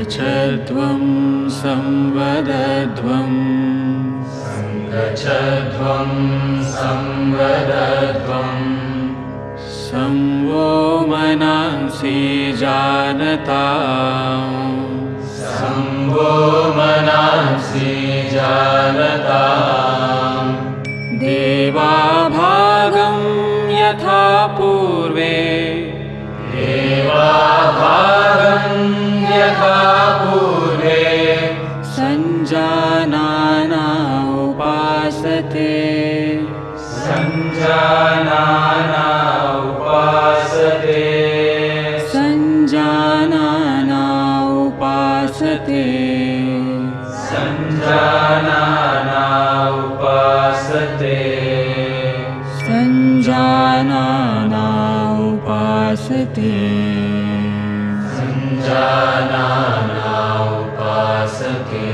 सङ्गच्छध्वं संवदध्वं गच्छध्वं संवदध्वं संवो मनांसि जानताम् संवो मनांसि जानताम् देवाभागं यथा पूर्वे देवाभागं यथा पूर्वे सञ्जानाना उपासते सञ्जानाना उपासते सञ्जानाना उपासते सञ्जानाना उपासते सञ्जानाना उपासते सञ्जानाना उपासते।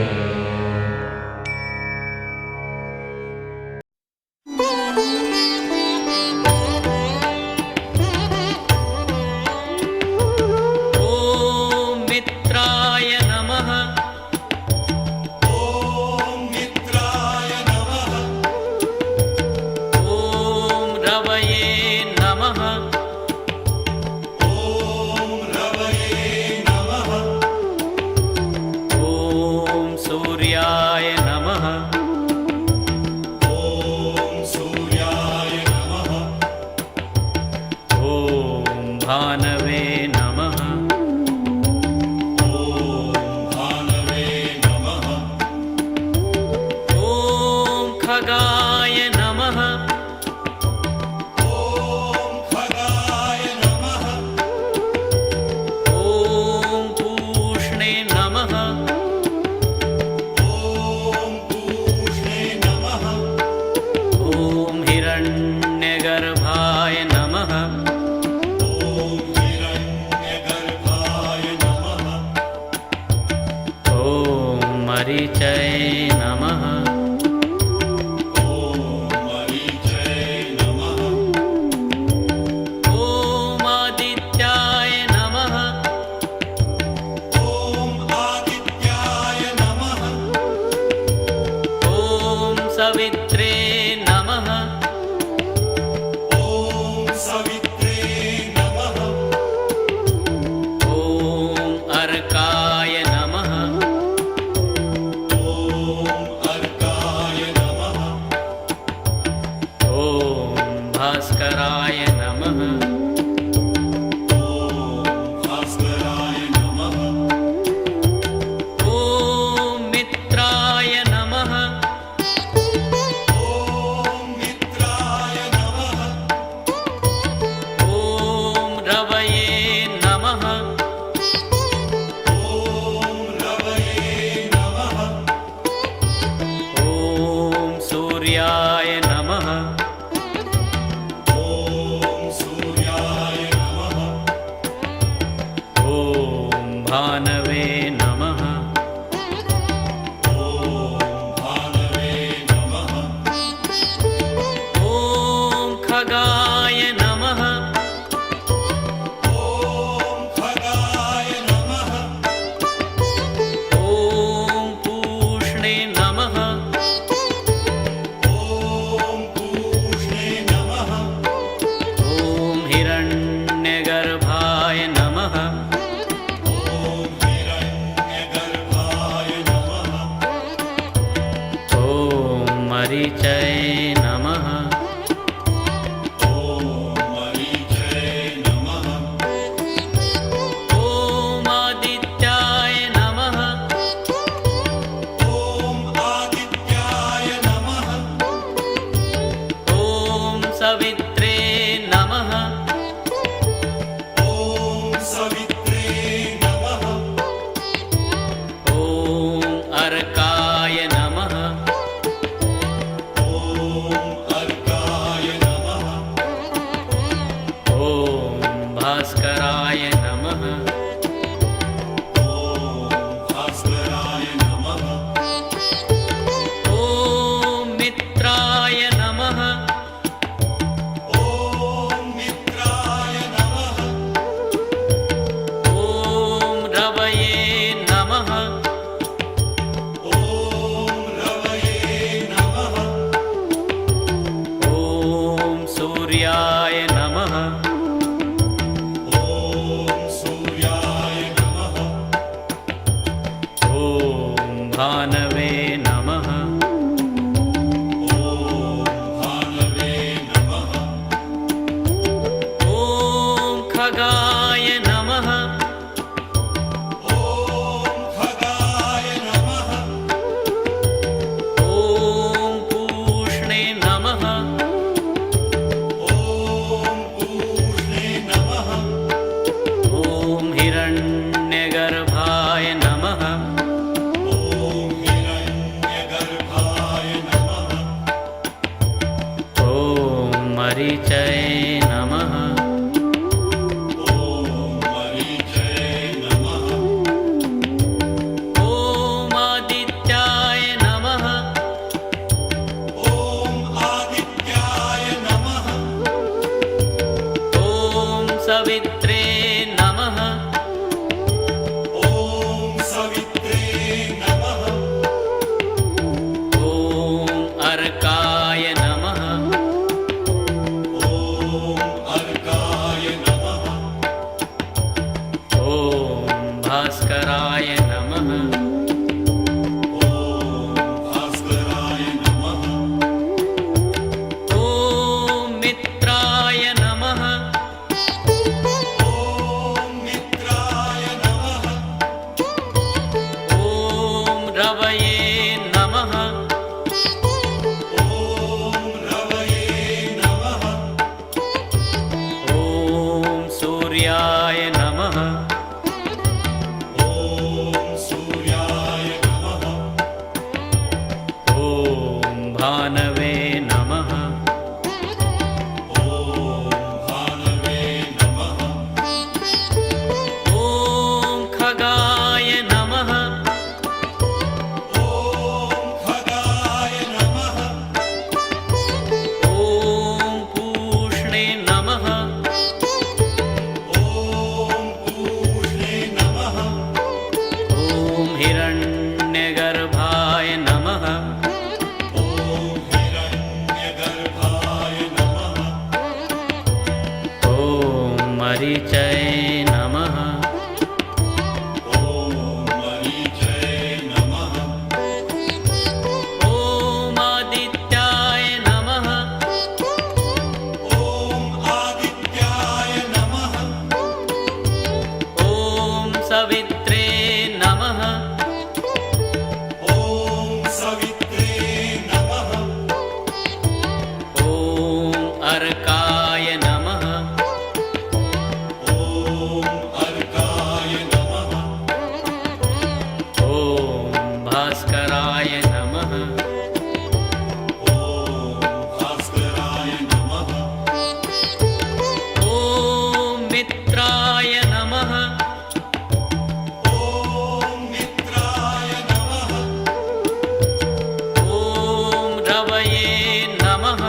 ॐ मरीचये नमः। ॐ आदित्याय नमः। ॐ सवित्रे नमः। ॐ अर्काय नमः। ॐ भास्कराय नमः। ॐ मित्राय नमः। ॐ रवये नमः। ॐ सूर्याय नमः। ॐ भानवे नमः। ॐ खगाय नमः। ॐ पूष्णे नमः। ॐ हिरण्यगर्भाय नमः। ॐ मरीचये नमः। ॐ आदित्याय नमः। ॐ सवित्रे नमः। ॐ अर्काय नमः। ॐ भास्कराय नमः। ॐ मित्राय नमः। ॐ रवये नमः।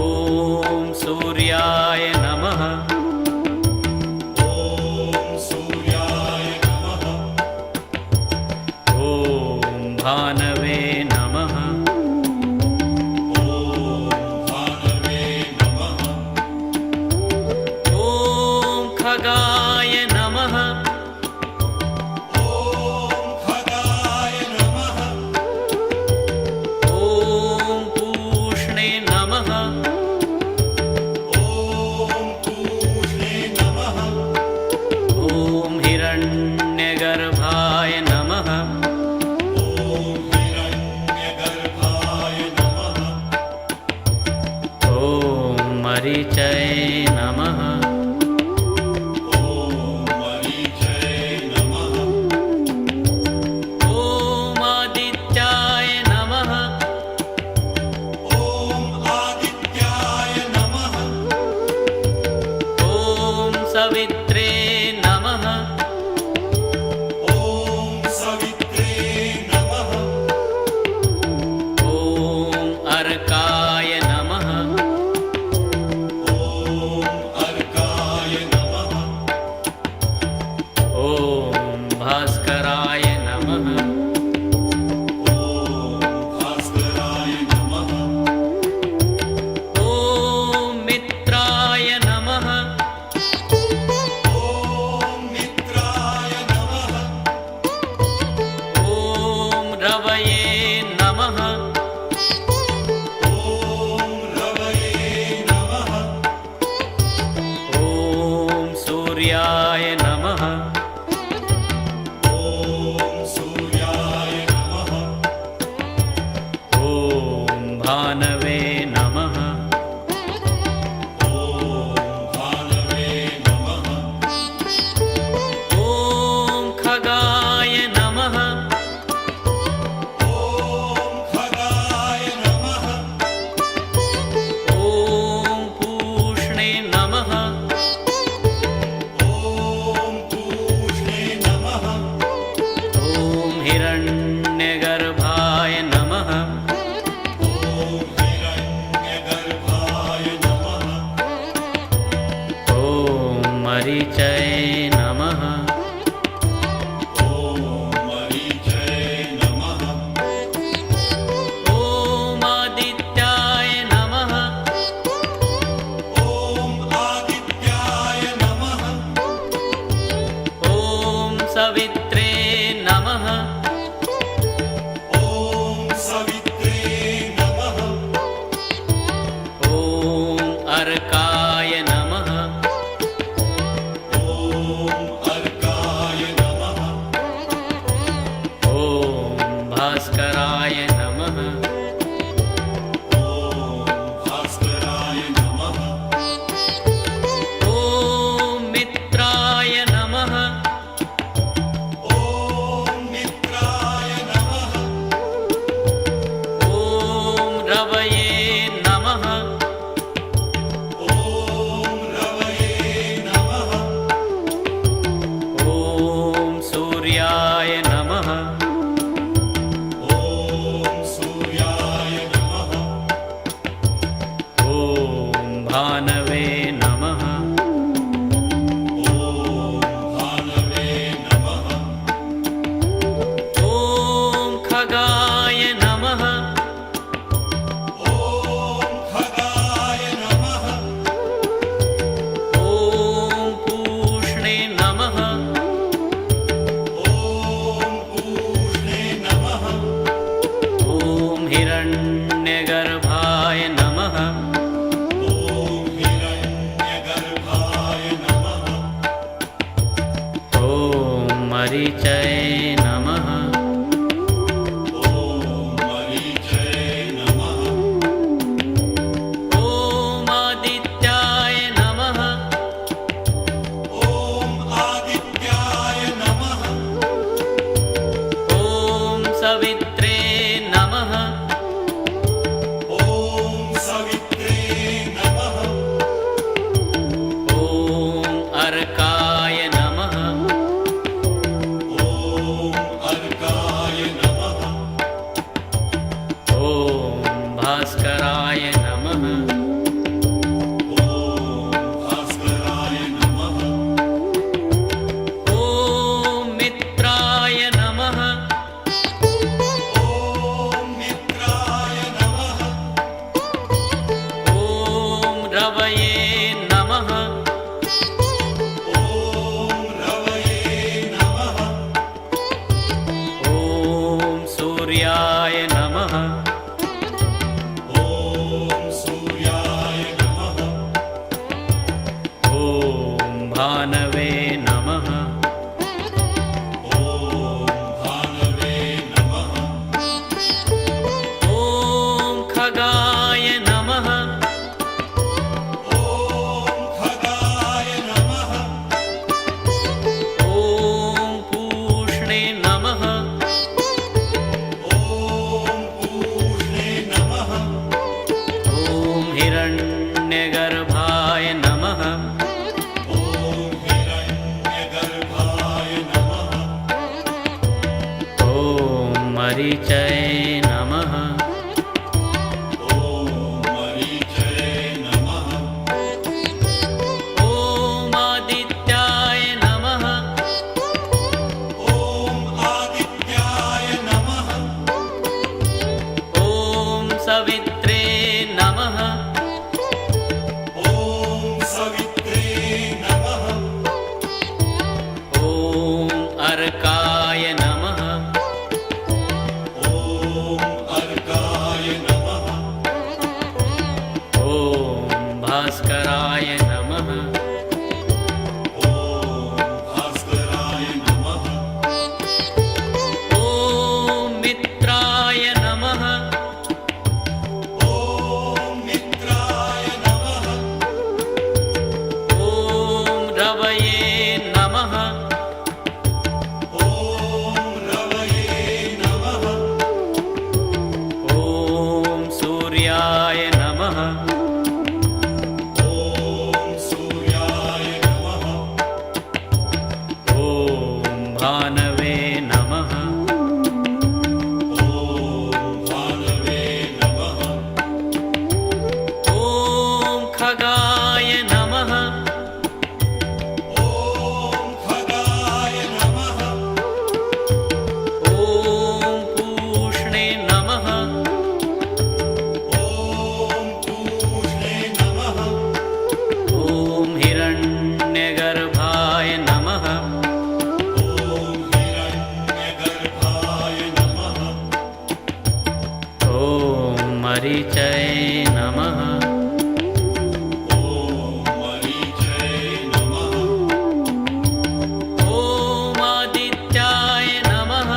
ॐ सूर्याय नमः। ॐ भानवे नमः। ॐ खगाय नमः। ॐ पूष्णे नमः। ॐ हिरण्यगर्भाय नमः। ॐ मरीचये नमः। ॐ आदित्याय नमः। ॐ सवित्रे नमः। ॐ अर्काय नमः। ॐ भास्कराय नमः। ॐ मित्राय नमः। ॐ रवये नमः। ॐ सूर्याय नमः। ॐ भानवे नमः। ॐ खगाय नमः। भास्कराय नमः। भास्कराय नमः। ॐ मित्राय नमः। मित्राय नमः। ॐ रवये नमः। रवये नमः। ॐ सूर्याय नमः। सूर्याय नमः। ॐ भानवे नमः। भानवे नमः। ॐ खगाय नमः। खगाय नमः। ॐ पूष्णे नमः। पूष्णे नमः। ॐ हिरण्यगर्भाय नमः। हिरण्यगर्भाय नमः। ॐ मरीचये नमः। मरीचये नमः। ॐ आदित्याय नमः। आदित्याय नमः। ॐ सवित्रे नमः। सवित्रे नमः। ॐ अर्काय नमः। अर्काय नमः। ॐ भास्कराय नमः। भास्कराय नमः। ॐ मित्राय नमः। मित्राय नमः। ॐ रवये नमः। रवये नमः। ॐ सूर्याय नमः। सूर्याय नमः। ॐ भानवे नमः। भानवे नमः। ॐ खगाय नमः। खगाय नमः। ॐ पूष्णे नमः। पूष्णे नमः। ॐ हिरण्यगर्भाय नमः। हिरण्यगर्भाय नमः। ॐ मरीचये नमः। मरीचये नमः। ॐ आदित्याय नमः। आदित्याय नमः। ॐ सवित्रे नमः। सवित्रे नमः। ॐ अर्काय नमः। अर्काय नमः। ॐ भास्कराय नमः। भास्कराय नमः। ॐ मित्राय नमः। मित्राय नमः। ॐ रवये नमः। रवये नमः। ॐ सूर्याय नमः। सूर्याय नमः। ॐ भानवे नमः। भानवे नमः। ॐ खगाय नमः। खगाय नमः। ॐ पूष्णे नमः। पूष्णे नमः। ॐ हिरण्यगर्भाय नमः। हिरण्यगर्भाय नमः। ॐ मरीचये नमः। मरीचये नमः। ॐ आदित्याय नमः।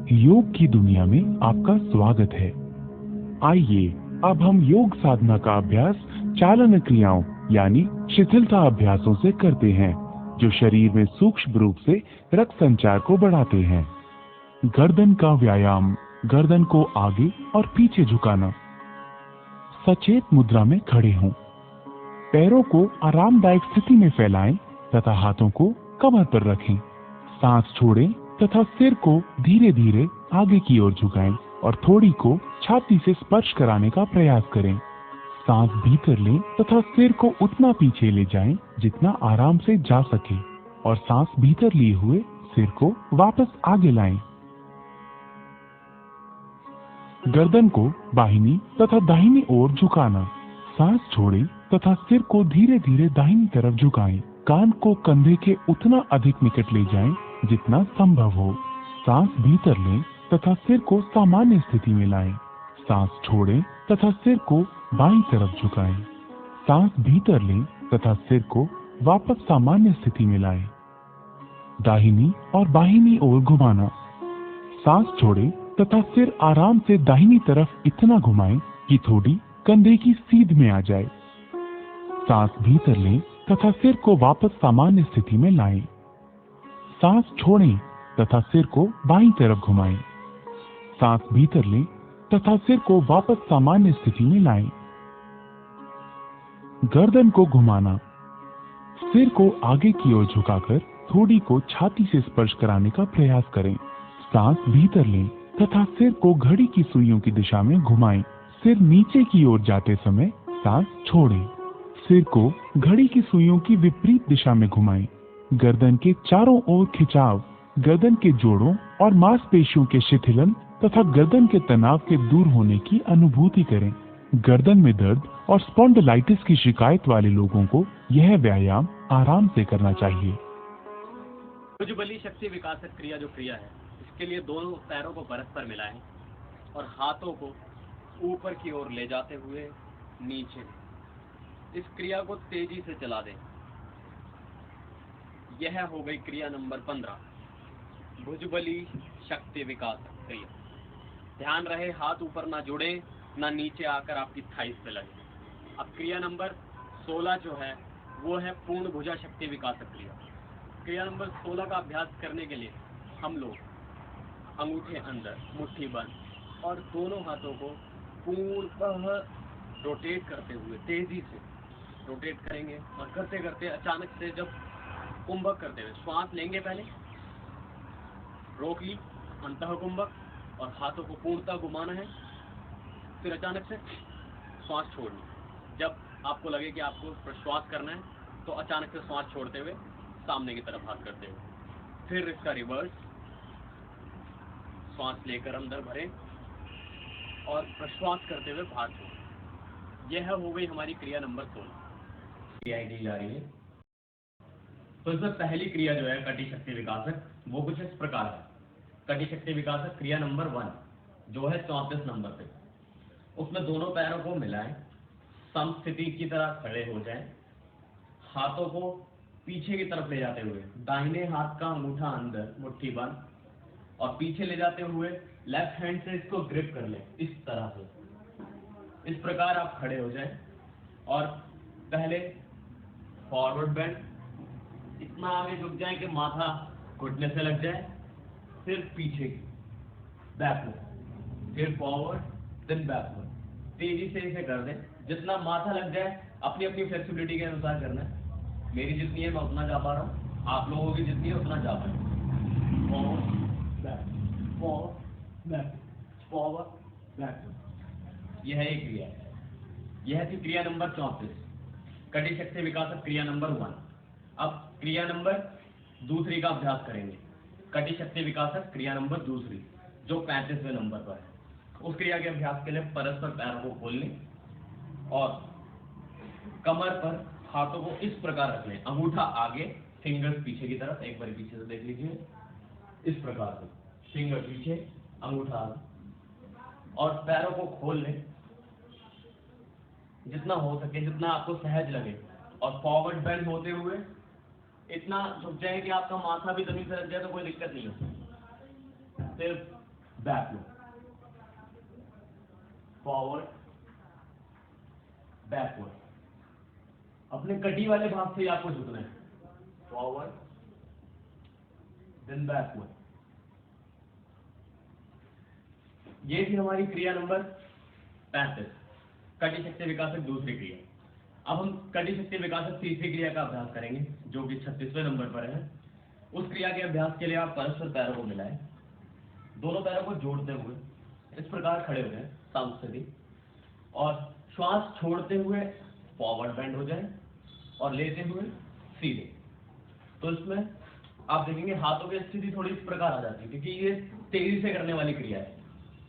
योग की दुनिया में आपका स्वागत है। आइए अब हम योग साधना का अभ्यास चालन क्रियाओं यानी शिथिलता अभ्यासों से करते हैं, जो शरीर में सूक्ष्म रूप से रक्त संचार को बढ़ाते हैं। गर्दन का व्यायाम, गर्दन को आगे और पीछे झुकाना। सचेत मुद्रा में खड़े हों। पैरों को आरामदायक स्थिति में फैलाएं तथा हाथों को कमर पर रखें। सांस छोड़ें तथा सिर को धीरे धीरे आगे की ओर झुकाएं और थोड़ी को छाती से स्पर्श कराने का प्रयास करें। सांस भीतर लें तथा सिर को उतना पीछे ले जाएं जितना आराम से जा सके और सांस भीतर लिए हुए सिर को वापस आगे लाएं। गर्दन को बाहिनी तथा दाहिनी ओर झुकाना। सांस छोड़ें तथा सिर को धीरे धीरे दाहिनी तरफ झुकाएं। कान को कंधे के उतना अधिक निकट ले जाएं जितना संभव हो। सांस भीतर लें तथा सिर को सामान्य स्थिति में लाएं। सांस छोड़ें तथा सिर को बाईं तरफ झुकाएं। सांस भीतर लें तथा सिर को वापस सामान्य स्थिति में लाएं। दाहिनी और बाहिनी ओर घुमाना। सांस छोड़ें तथा सिर आराम से दाहिनी तरफ इतना घुमाएं कि थोड़ी कंधे की सीध में आ जाए। सांस भीतर लें तथा सिर को वापस सामान्य स्थिति में लाएं। सांस छोड़ें तथा सिर को बाईं तरफ घुमाएं। सांस भीतर लें तथा सिर को वापस सामान्य स्थिति में लाएं। गर्दन को घुमाना। सिर को आगे की ओर झुकाकर थोड़ी को छाती से स्पर्श कराने का प्रयास करें। सांस भीतर लें तथा सिर को घड़ी की सुइयों की दिशा में घुमाएं। सिर नीचे की ओर जाते समय सांस छोड़ें। सिर को घड़ी की सुइयों की विपरीत दिशा में घुमाएं। गर्दन के चारों ओर खिंचाव, गर्दन के जोड़ों और मांसपेशियों के शिथिलन तथा गर्दन के तनाव के दूर होने की अनुभूति करें। गर्दन में दर्द और स्पॉन्डिलाइटिस की शिकायत वाले लोगों को यह व्यायाम आराम से करना चाहिए। भुजबली शक्ति विकासक क्रिया जो क्रिया है, इसके लिए दोनों पैरों को परस्पर मिलाएं और हाथों को ऊपर की ओर ले जाते हुए नीचे इस क्रिया को तेजी से चला दें। यह हो गई क्रिया नंबर 15, भुजबली शक्ति विकासक क्रिया। ध्यान रहे हाथ ऊपर ना जुड़े ना नीचे आकर आपकी थाइस पे लगे। अब क्रिया नंबर 16 जो है वो है पूर्ण भुजा शक्ति विकासक क्रिया। क्रिया नंबर 16 का अभ्यास करने के लिए हम लोग अंगूठे अंदर, मुट्ठी बंद और दोनों हाथों को पूर्णतः रोटेट करते हुए तेजी से रोटेट करेंगे और करते करते अचानक से जब कुंभक करते हुए श्वास लेंगे, पहले रोक ली अंतः कुंभक और हाथों को पूर्णतः घुमाना है, फिर अचानक से श्वास छोड़नी। जब आपको लगे कि आपको प्रश्वास करना है तो अचानक से श्वास छोड़ते हुए सामने की तरफ हाथ करते हुए, फिर इसका रिवर्स, श्वास लेकर अंदर भरें और प्रश्वास करते हुए बाहर छोड़ें। यह हो गई हमारी क्रिया नंबर 16। क्रिया दी जा रही है। तो इसमें पहली क्रिया जो है कटी शक्ति विकासक, वो कुछ इस प्रकार है। कटी शक्ति विकासक क्रिया नंबर 1 जो है 34 नंबर पे, उसमें दोनों पैरों को मिलाएं, समस्थिति की तरह खड़े हो जाएं, हाथों को पीछे की तरफ ले जाते हुए दाहिने हाथ का अंगूठा अंदर, मुट्ठी बंद और पीछे ले जाते हुए लेफ्ट हैंड से इसको ग्रिप कर लें। इस तरह से इस प्रकार आप खड़े हो जाएं और पहले फॉरवर्ड बेंड, इतना आगे झुक जाए कि माथा घुटने से लग जाए, फिर पीछे बैकवर्ड, फिर फॉरवर्ड, देन बैकवर्ड। तेजी से इसे कर दें, जितना माथा लग जाए अपनी अपनी फ्लेक्सिबिलिटी के अनुसार करना है। मेरी जितनी है मैं उतना जा पा रहा हूँ, आप लोगों की जितनी है उतना जा पाए। Forward back, forward back, forward back. यह एक क्रिया है। यह थी क्रिया नंबर 34, कटी शक्ति विकासक क्रिया नंबर 1। अब क्रिया नंबर दूसरी का अभ्यास करेंगे, कटी शक्ति विकासक क्रिया नंबर दूसरी, जो 35वें नंबर पर है। उस क्रिया के अभ्यास के लिए परस्पर पैरों को खोल लें और कमर पर हाथों को इस प्रकार रख लें, अंगूठा आगे, फिंगर्स पीछे की तरफ। एक बार पीछे से देख लीजिए, इस प्रकार से फिंगर पीछे, अंगूठा आगे और पैरों को खोल लें जितना हो सके, जितना आपको सहज लगे और फॉरवर्ड बेंड होते हुए इतना झुक जाए कि आपका माथा भी जमीन से लग जाए तो कोई दिक्कत नहीं होती। फिर बैकवर्ड, फॉरवर्ड, बैकवर्ड। अपने कटी वाले भाग से आपको झुकना है, फॉरवर्ड देन बैकवर्ड। ये थी हमारी क्रिया नंबर 35, कटी शक्ति विकासक दूसरी क्रिया। अब हम कटी शक्ति विकासक तीसरी क्रिया का अभ्यास करेंगे जो कि 36वें नंबर पर है। उस क्रिया के अभ्यास के लिए आप परस्पर पैरों को मिलाएं, दोनों पैरों को जोड़ते हुए इस प्रकार खड़े हो जाएं समस्थिति, और श्वास छोड़ते हुए फॉरवर्ड बेंड हो जाए और लेते हुए सीधे। तो इसमें आप देखेंगे हाथों की स्थिति थोड़ी इस प्रकार आ जाती है क्योंकि ये तेजी से करने वाली क्रिया है।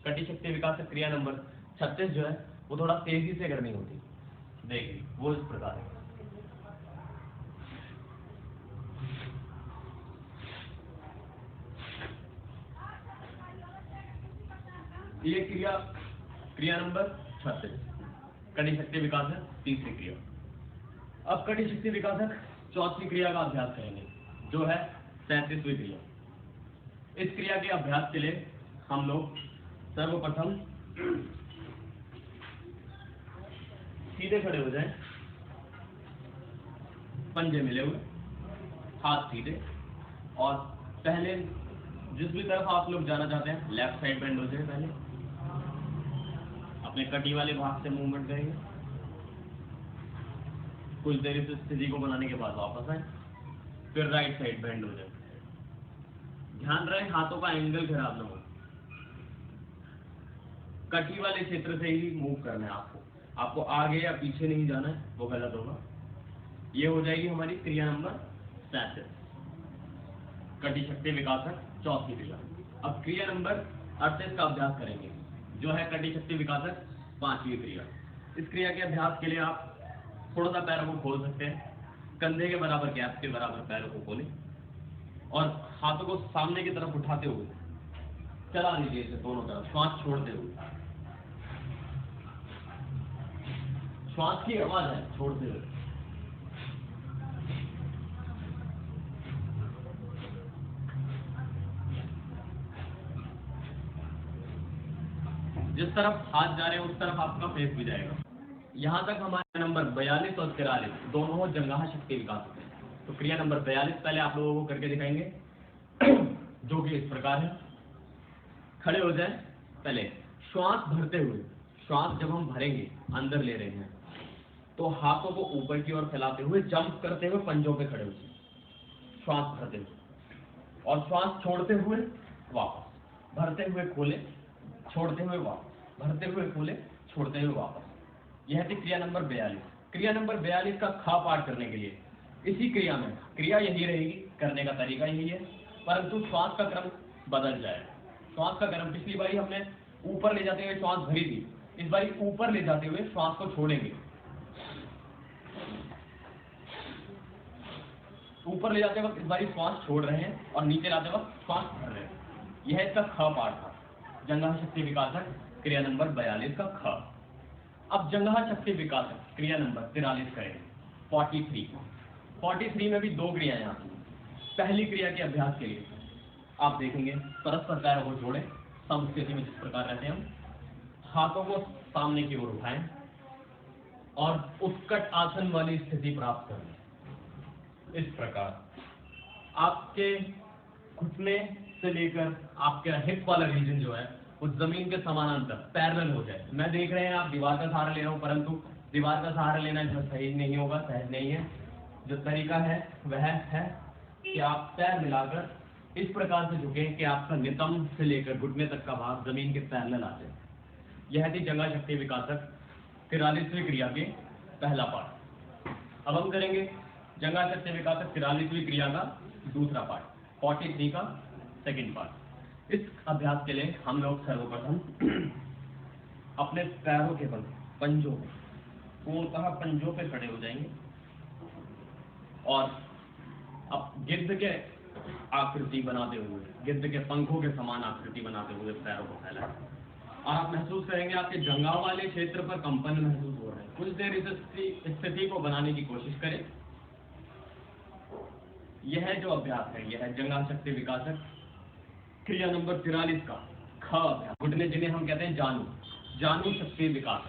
कटी शक्ति विकासक क्रिया नंबर 36 जो है वो थोड़ा तेजी से करनी होती है। देखिए वो इस प्रकार है। ये क्रिया नंबर 36, कटी शक्ति विकासक तीसरी क्रिया। अब कटी शक्ति विकासक चौथी क्रिया का अभ्यास करेंगे जो है 37वीं क्रिया। इस क्रिया के अभ्यास के लिए हम लोग सर्वप्रथम सीधे खड़े हो जाएं, पंजे मिले हुए, हाथ सीधे, और पहले जिस भी तरफ आप लोग जाना चाहते हैं लेफ्ट साइड बेंड हो जाए। पहले अपने कटी वाले भाग से मूवमेंट करेंगे, कुछ देर इस स्थिति को बनाने के बाद वापस आए, फिर राइट साइड बेंड हो जाए। ध्यान रहे हाथों का एंगल खराब ना हो, कटी वाले क्षेत्र से ही मूव करना है आपको आगे या पीछे नहीं जाना है, वो गलत होगा। ये हो जाएगी हमारी क्रिया नंबर 37, कटी शक्ति विकासक चौथी क्रिया। अब क्रिया नंबर 38 का अभ्यास करेंगे जो है कटी शक्ति विकासक पांचवी क्रिया। इस क्रिया के अभ्यास के लिए आप थोड़ा सा पैरों को खोल सकते हैं, कंधे के बराबर गैप के बराबर पैरों को खोलें और हाथों को सामने की तरफ उठाते हुए चला दीजिए इसे दोनों तरफ, श्वास छोड़ते हुए। श्वास की आवाज है छोड़ते हुए। जिस तरफ हाथ जा रहे हैं उस तरफ आपका फेस भी जाएगा। यहाँ तक हमारे नंबर 42 और 43 दोनों जंघा शक्ति विकास होते हैं। तो क्रिया नंबर 42 पहले आप लोगों को करके दिखाएंगे जो कि इस प्रकार है। खड़े हो जाए, पहले श्वास भरते हुए, श्वास जब हम भरेंगे अंदर ले रहे हैं तो हाथों को ऊपर की ओर फैलाते हुए जंप करते हुए पंजों पे खड़े हो जाए, श्वास भरते हुए, और श्वास छोड़ते हुए वापस, भरते हुए खोले, छोड़ते हुए वापस, भरते हुए खोले, छोड़ते हुए वापस। यह थी क्रिया नंबर 42। क्रिया नंबर 42 का खा पाठ करने के लिए इसी क्रिया में क्रिया यही रहेगी, करने का तरीका यही है, परंतु श्वास का क्रम बदल जाएगा। श्वास का क्रम पिछली बारी हमने ऊपर ले जाते हुए श्वास भरी थी, इस बारी ऊपर ले जाते हुए श्वास को छोड़ेंगे। ऊपर ले जाते वक्त इस बारी श्वास छोड़ रहे हैं और नीचे लाते वक्त श्वास भर रहे हैं। यह इसका ख पाठ था, जंघा शक्ति विकासक क्रिया नंबर 42 का ख। अब जंघा शक्ति विकासक क्रिया नंबर 43 करेंगे, 43 में भी दो क्रियाएं आती हैं। पहली क्रिया के अभ्यास के लिए आप देखेंगे परस्पर पैरों को जोड़ें, समस्थिति में जिस प्रकार रहते हैं हम, हाथों को सामने की ओर उठाएं और उत्कट आसन वाली स्थिति प्राप्त करें। इस प्रकार आपके घुटने से लेकर आपके हिप वाला रीजन जो है वो जमीन के समानांतर पैरेलल हो जाए। मैं देख रहे हैं आप दीवार का सहारा ले रहे हो, परंतु दीवार का सहारा लेना जो सही नहीं होगा, सहज नहीं है। जो तरीका है वह है कि आप पैर मिलाकर इस प्रकार से झुकें कि आपका नितंब से लेकर घुटने तक का भाग जमीन के पैरेलल आ जाए। यह थी जंघा शक्ति विकासक 43वीं क्रिया के पहला पार्ट। अब हम करेंगे जंघा शक्ति विकासक 43वीं क्रिया का दूसरा पार्ट, 43 का सेकंड पार्ट। इस अभ्यास के लिए हम लोग सर्वप्रथम अपने पैरों के बल पंजों पे, पूर्णतः पंजों पे खड़े हो जाएंगे और अब गिद्ध के आकृति बनाते हुए, गिद्ध के पंखों के समान आकृति बनाते हुए पैरों को फैलाएं। और आप महसूस करेंगे आपके जंघा वाले क्षेत्र पर कंपन महसूस हो रहे हैं। कुछ देर इस स्थिति को बनाने की कोशिश करें। यह जो अभ्यास है यह जंघा शक्ति विकासक क्रिया नंबर 43 का ख घुटने जिन्हें हम कहते हैं जानू, जानू शक्ति विकास।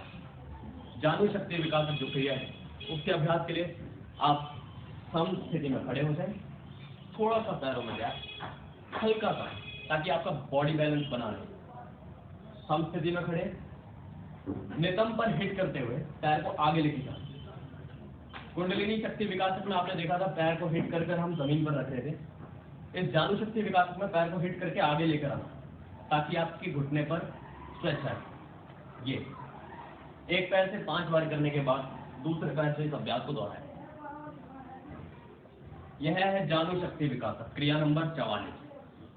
जानू शक्ति विकास जो क्रिया है उसके अभ्यास के लिए आप सम स्थिति में खड़े हो जाए, थोड़ा सा पैरों में जाए, हल्का सा, ताकि आपका बॉडी बैलेंस बना रहे। सम स्थिति में खड़े, नितंब पर हिट करते हुए पैर को आगे लेके जाए। कुंडलिनी शक्ति विकासक में आपने देखा था पैर को हिट कर हम जमीन पर रख रहे थे। इस जानू शक्ति विकासक में पैर को हिट करके आगे लेकर आना, ताकि आपकी घुटने पर स्ट्रेच आए। ये एक पैर से 5 बार करने के बाद दूसरे पैर से इस अभ्यास को दोहराएं। यह है जानू शक्ति विकासक क्रिया नंबर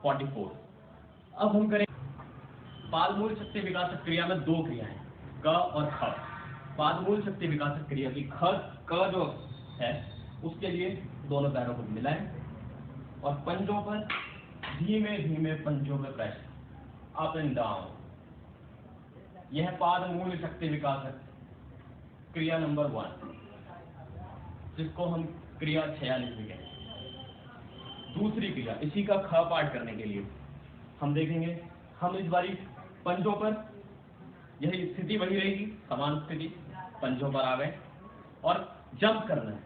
44। अब हम करें पादमूल शक्ति विकासक क्रिया में 2 क्रियाएं, क और ख। पादमूल शक्ति विकासक क्रिया की क जो है उसके लिए दोनों पैरों को मिलाएं और पंजों पर धीमे धीमे पंजों पे प्रेस अप एंड डाउन। यह पादमूल शक्ति विकासक क्रिया नंबर 1, जिसको हम क्रिया 46 भी कहते हैं। दूसरी क्रिया इसी का ख पाठ करने के लिए हम देखेंगे, हम इस बारी पंजों पर, यही स्थिति वही रहेगी, समान स्थिति, पंजों पर आ गए और जंप करना है।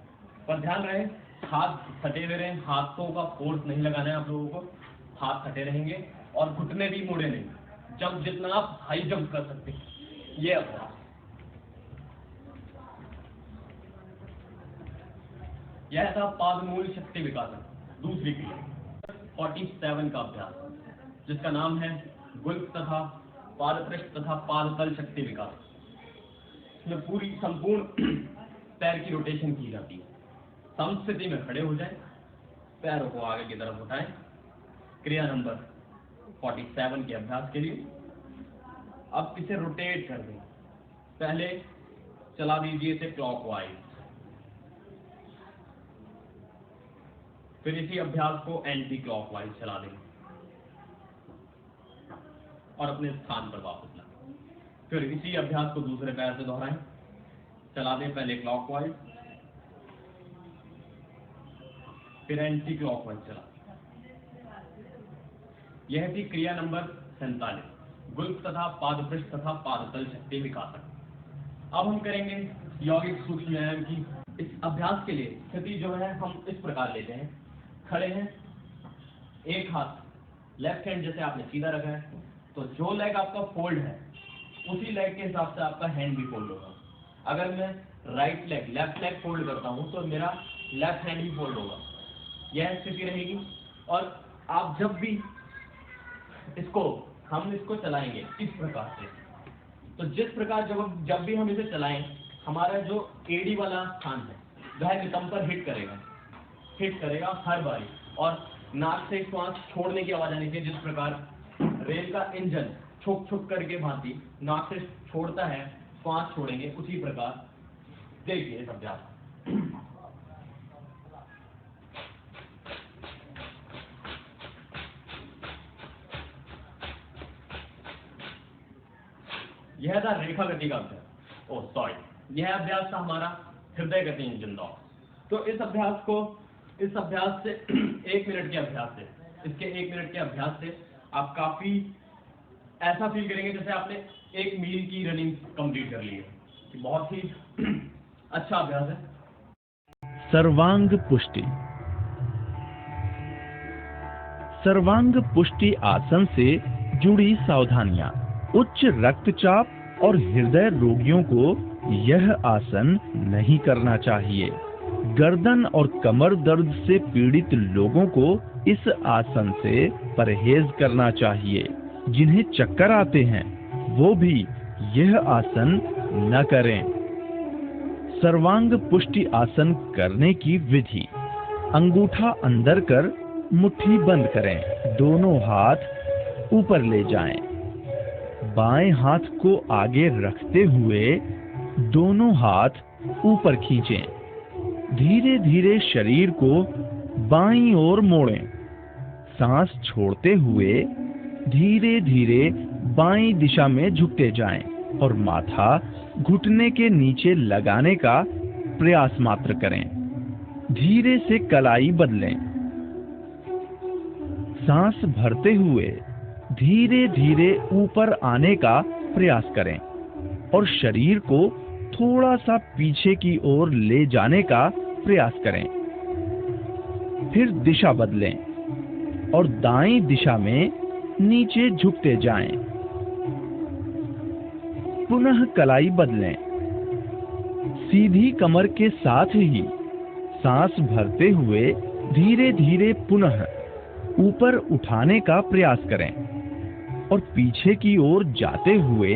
पर ध्यान रहे हाथ सटे हुए रहें, हाथों का फोर्स नहीं लगाना है आप लोगों को, हाथ सटे रहेंगे और घुटने भी मुड़े नहीं। जंप जितना आप हाई जंप कर सकते हैं, ये अभ्यास। यह था पादमूल शक्ति विकासक। दूसरी क्रिया 47 का अभ्यास, जिसका नाम है गुल्फ तथा पादपृष्ठ तथा पादतल शक्ति विकास। इसमें पूरी संपूर्ण पैर की रोटेशन की जाती है। सम स्थिति में खड़े हो जाएं, पैरों को आगे की तरफ उठाएं। क्रिया नंबर 47 के अभ्यास के लिए अब इसे रोटेट कर दें। पहले चला दीजिए इसे क्लॉकवाइज, फिर इसी अभ्यास को एंटी क्लॉकवाइज चला दें और अपने स्थान पर वापस लाएं। फिर इसी अभ्यास को दूसरे पैर से दोहराएं, चला दें पहले क्लॉकवाइज, फिर एंटी क्लॉकवाइज चला। यह थी क्रिया नंबर 47, गुल्फ तथा पादपृष्ठ तथा पादतल शक्ति विकासक। अब हम करेंगे यौगिक सूक्ष्म व्यायाम की। इस अभ्यास के लिए स्थिति जो है हम इस प्रकार लेते हैं, खड़े हैं, एक हाथ लेफ्ट हैंड जैसे आपने सीधा रखा है, तो जो लेग आपका फोल्ड है उसी लेग के हिसाब से आपका हैंड भी फोल्ड होगा। अगर मैं right leg left leg fold करता हूं तो मेरा लेफ्ट हैंड भी फोल्ड होगा। यह स्थिति रहेगी। और आप जब भी हम इसको चलाएंगे इस प्रकार से, तो जिस प्रकार जब भी हम इसे चलाएं, हमारा जो एडी वाला स्थान है वह नितंब पर हिट करेगा हर बारी, और नाक से श्वास छोड़ने की आवाज आनी चाहिए। जिस प्रकार रेल का इंजन छुक छुक करके भांति नाक से छोड़ता है, श्वास छोड़ेंगे, उसी प्रकार देखिए इस अभ्यास। यह था रेखा गति का अभ्यास। यह अभ्यास था हमारा हृदय गति इंजन दौड़। तो इस अभ्यास से 1 मिनट के अभ्यास से, इसके 1 मिनट के अभ्यास से आप काफी ऐसा फील करेंगे जैसे आपने 1 मील की रनिंग कंप्लीट कर ली है। बहुत ही अच्छा अभ्यास है। सर्वांग पुष्टि। सर्वांग पुष्टि आसन से जुड़ी सावधानियां। उच्च रक्तचाप और हृदय रोगियों को यह आसन नहीं करना चाहिए। गर्दन और कमर दर्द से पीड़ित लोगों को इस आसन से परहेज करना चाहिए। जिन्हें चक्कर आते हैं वो भी यह आसन न करें। सर्वांग पुष्टि आसन करने की विधि। अंगूठा अंदर कर मुट्ठी बंद करें। दोनों हाथ ऊपर ले जाएं। बाएं हाथ को आगे रखते हुए दोनों हाथ ऊपर खींचें। धीरे धीरे शरीर को बाईं ओर मोड़ें। सांस छोड़ते हुए धीरे धीरे बाईं दिशा में झुकते जाएं और माथा घुटने के नीचे लगाने का प्रयास मात्र करें। धीरे से कलाई बदलें। सांस भरते हुए धीरे धीरे ऊपर आने का प्रयास करें और शरीर को थोड़ा सा पीछे की ओर ले जाने का प्रयास करें। फिर दिशा बदलें और दाईं दिशा में नीचे झुकते जाएं। पुनः कलाई बदलें। सीधी कमर के साथ ही सांस भरते हुए धीरे धीरे पुनः ऊपर उठाने का प्रयास करें और पीछे की ओर जाते हुए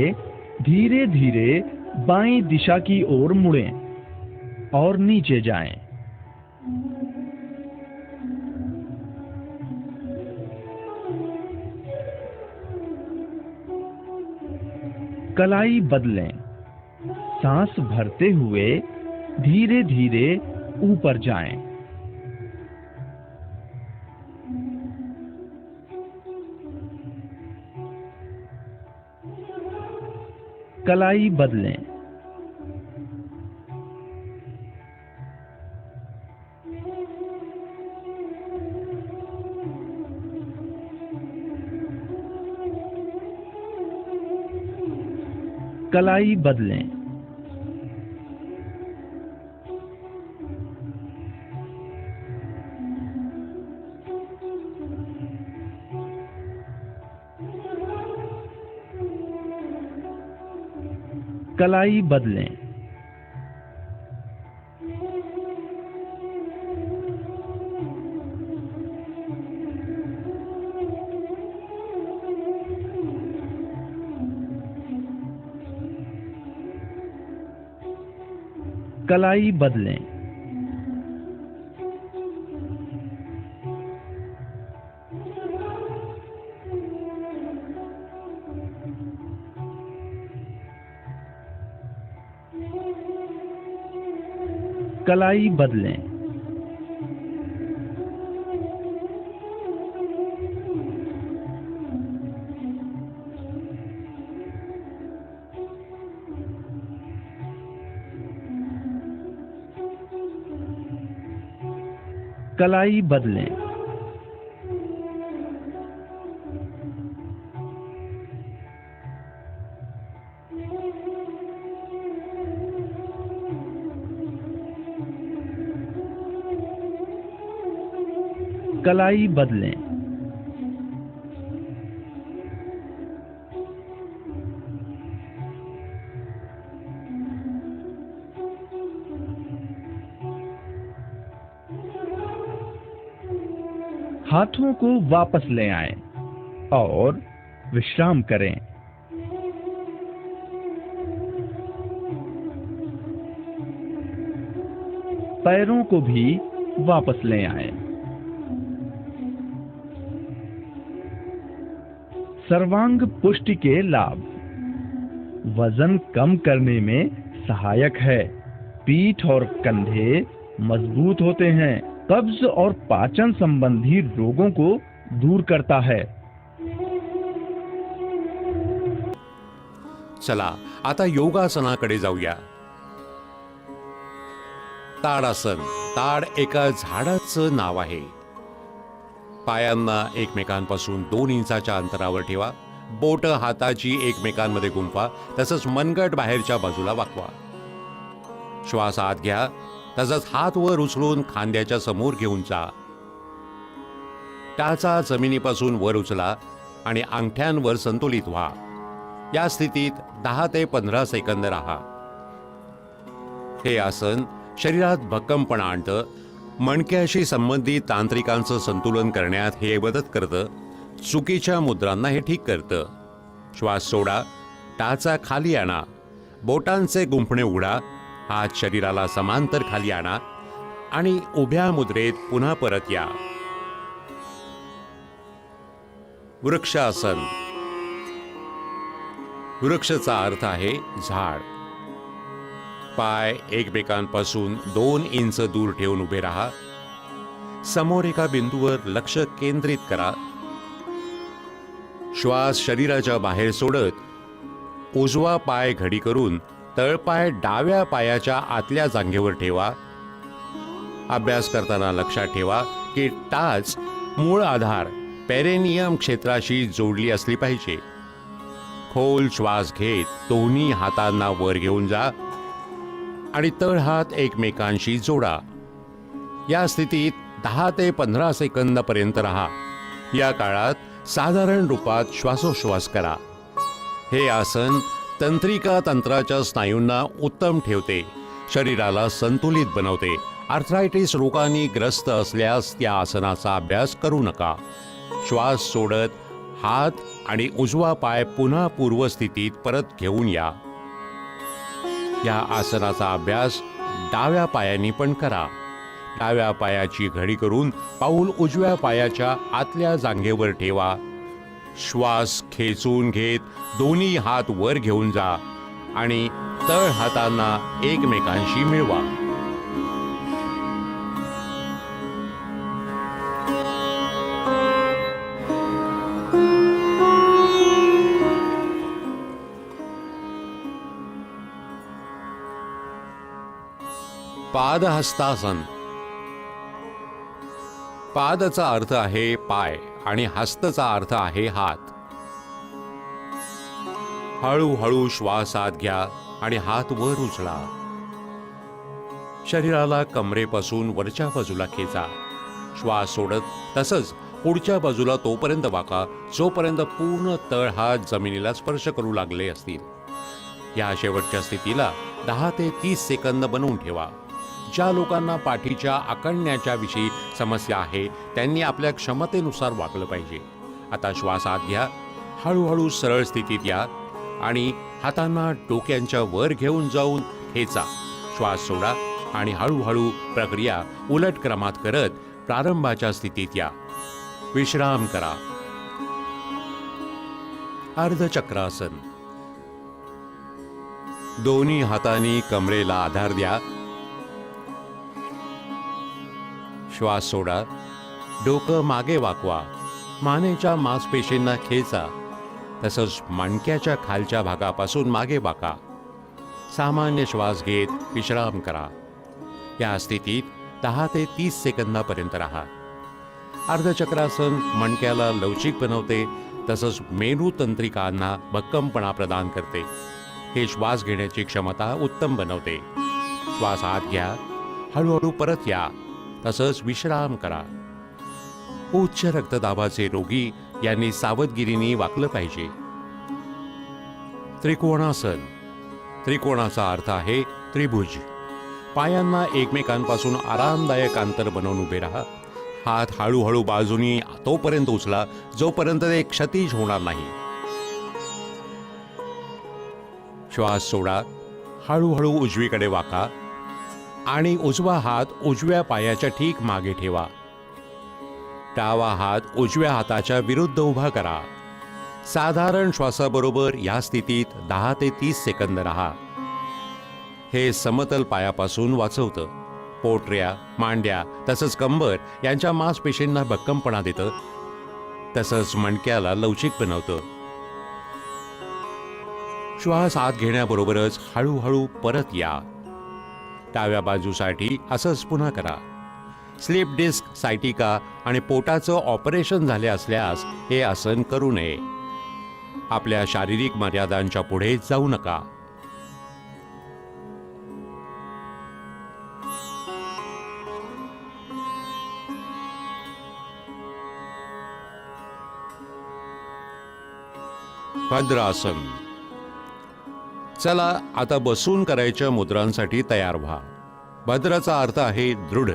धीरे धीरे बाईं दिशा की ओर मुड़ें और नीचे जाएं। कलाई बदलें। सांस भरते हुए धीरे धीरे ऊपर जाएं। कलाई बदलें। कलाई बदलें। कलाई बदलें। कलाई बदलें। कलाई बदलें। कलाई बदलें। कलाई बदलें। हाथों को वापस ले आएं और विश्राम करें। पैरों को भी वापस ले आएं। सर्वांग पुष्टि के लाभ। वजन कम करने में सहायक है। पीठ और कंधे मजबूत होते हैं। कब्ज और पाचन संबंधी रोगों को दूर करता है। चला आता योगासनाकडे जाऊया. ताडासन. ताड एका झाडाचं नाव आहे. पायांना एकमेकांपासून 2 इंचाच्या अंतरावर ठेवा. बोट हाताची एकमेकांमध्ये गुंफा. तसंच मनगट बाहेरच्या बाजूला वाकवा. श्वास आत घ्या. तसंच हात वर उचलून खांद्याच्या समोर घेऊन जा. टाचा जमिनीपासून वर उचला आणि अंगठ्यांवर संतुलित व्हा. या स्थितीत 10 ते 15 सेकंद राहा. हे आसन शरीरात भक्कमपणा आणतं. मणक्याशी संबंधित तांत्रिकांचं संतुलन करण्यात हे मदत करतं. चुकीच्या मुद्रांना हे ठीक करतं. श्वास सोडा. टाचा खाली आणा. बोटांचे गुंफणे उघडा. हात शरीराला समांतर खाली आणा आणि उभ्या मुद्रेत पुन्हा परत या. वृक्षासन. वृक्षचा अर्थ आहे झाड. पाय एकमेकांपासून 2 इंच दूर ठेवून उभे राहा. समोर एका बिंदूवर लक्ष केंद्रित करा. श्वास शरीराच्या बाहेर सोडत उजवा पाय घडी करून तळपाय डाव्या पायाच्या आतल्या जांघेवर ठेवा. अभ्यास करताना लक्षात ठेवा की टाच मूळ आधार पेरेनियम क्षेत्राशी जोडली असली पाहिजे. खोल श्वास घेत दोन्ही हातांना वर घेऊन जा आणि तळहात एकमेकांशी जोडा. या स्थितीत 10 ते 15 सेकंदापर्यंत राहा. या काळात साधारण रूपात श्वासोश्वास करा. हे आसन तंत्रिका तंत्राच्या स्नायूंना उत्तम ठेवते, शरीराला संतुलित बनवते. आर्थरायटिस रोगाने ग्रस्त असल्यास त्या आसनाचा अभ्यास करू नका. श्वास सोडत हात आणि उजवा पाय पुन्हा पूर्वस्थितीत परत घेऊन या. या आसनाचा अभ्यास डाव्या पायाने पण करा. डाव्या पायाची घडी करून पाऊल उजव्या पायाच्या आतल्या जांघेवर ठेवा. श्वास खेचून घेत दोन्ही हात वर घेऊन जा आणि तळ हातांना एकमेकांशी मिळवा. पादहस्तासन. पादचा अर्थ आहे पाय आणि हस्तचा अर्थ आहे हात. हळूहळू श्वास आत घ्या आणि हात वर उचला. शरीराला कमरेपासून वरच्या बाजूला खेचा. श्वास सोडत तसंच पुढच्या बाजूला तोपर्यंत वाका जोपर्यंत पूर्ण तळ हात जमिनीला स्पर्श करू लागले असतील. या शेवटच्या स्थितीला 10 ते 30 सेकंद बनवून ठेवा. ज्या लोकांना पाठीच्या आखडण्याच्या विषयी समस्या आहे त्यांनी आपल्या क्षमतेनुसार वाकलं पाहिजे. आता श्वास आत घ्या. हळूहळू सरळ स्थितीत या आणि हातांना डोक्यांच्या वर घेऊन जाऊन खेचा. श्वास सोडा आणि हळूहळू प्रक्रिया उलट क्रमात करत प्रारंभाच्या स्थितीत या. विश्राम करा. अर्धचक्रासन. दोन्ही हातांनी कमरेला आधार द्या. श्वास सोडा. डोकं मागे वाकवा. मानेच्या मांसपेशींना खेचा. तसंच मणक्याच्या खालच्या भागापासून मागे वाका. सामान्य श्वास घेत विश्राम करा. या स्थितीत 10 ते 30 सेकंदापर्यंत राहा. अर्धचक्रासन मणक्याला लवचिक बनवते तसंच मेरू तंत्रिकांना भक्कमपणा प्रदान करते. हे श्वास घेण्याची क्षमता उत्तम बनवते. श्वास आत घ्या. हळूहळू परत या. तसंच विश्राम करा. उच्च रक्तदाबाचे रोगी यांनी सावधगिरीने वाकलं पाहिजे. त्रिकोणासन. त्रिकोणाचा अर्थ आहे त्रिभुज. पायांना एकमेकांपासून आरामदायक अंतर बनवून उभे राहा. हात हळूहळू बाजूनी तोपर्यंत उचला जोपर्यंत ते क्षतिज होणार नाही. श्वास सोडा. हळूहळू उजवीकडे वाका आणि उजवा हात उजव्या पायाच्या ठीक मागे ठेवा. डावा हात उजव्या हाताच्या विरुद्ध उभा करा. साधारण श्वासाबरोबर या स्थितीत 10 ते 30 सेकंद राहा. हे समतल पायापासून वाचवतं. पोटऱ्या, मांड्या तसंच कंबर यांच्या मांसपेशींना भक्कमपणा देतं. तसंच मणक्याला लवचिक बनवतं. श्वास आत घेण्याबरोबरच हळूहळू परत या. डाव्या बाजूसाठी असंच पुन्हा करा. स्लीप डिस्क, सायटिका आणि पोटाचं ऑपरेशन झाले असल्यास हे आसन करू नये. आपल्या शारीरिक मर्यादांच्या पुढे जाऊ नका. भद्रासन. चला आता बसून करायच्या मुद्रांसाठी तयार व्हा. भद्राचा अर्थ आहे दृढ.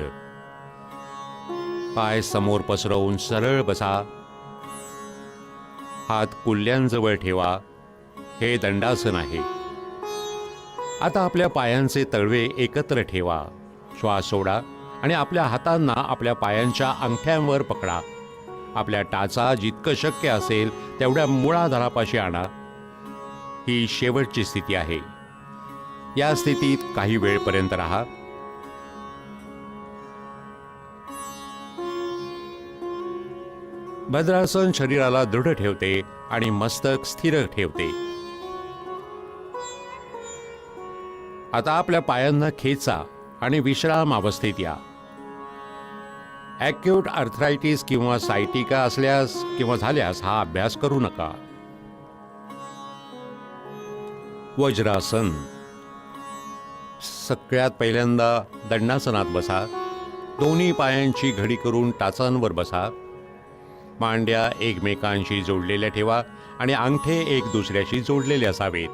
पाय समोर पसरवून सरळ बसा. हात कुल्ल्यांजवळ ठेवा. हे दंडासन आहे. आता आपल्या पायांचे तळवे एकत्र ठेवा. श्वास सोडा आणि आपल्या हातांना आपल्या पायांच्या अंगठ्यांवर पकडा. आपल्या टाचा जितकं शक्य असेल तेवढ्या मूळाधारापाशी आणा. ही शेवटची स्थिती आहे. या स्थितीत काही वेळपर्यंत राहा. भद्रासन शरीराला दृढ ठेवते आणि मस्तक स्थिर ठेवते. आता आपल्या पायांना खेचा आणि विश्राम अवस्थेत या. ॲक्यूट आर्थरायटिस किंवा सायटिका असल्यास किंवा झाल्यास हा अभ्यास करू नका. वज्रासन. सगळ्यात पहिल्यांदा दंडासनात बसा. दोन्ही पायांची घडी करून टाचांवर बसा. मांड्या एकमेकांशी जोडलेल्या ठेवा आणि अंगठे एक दुसऱ्याशी जोडलेले असावेत.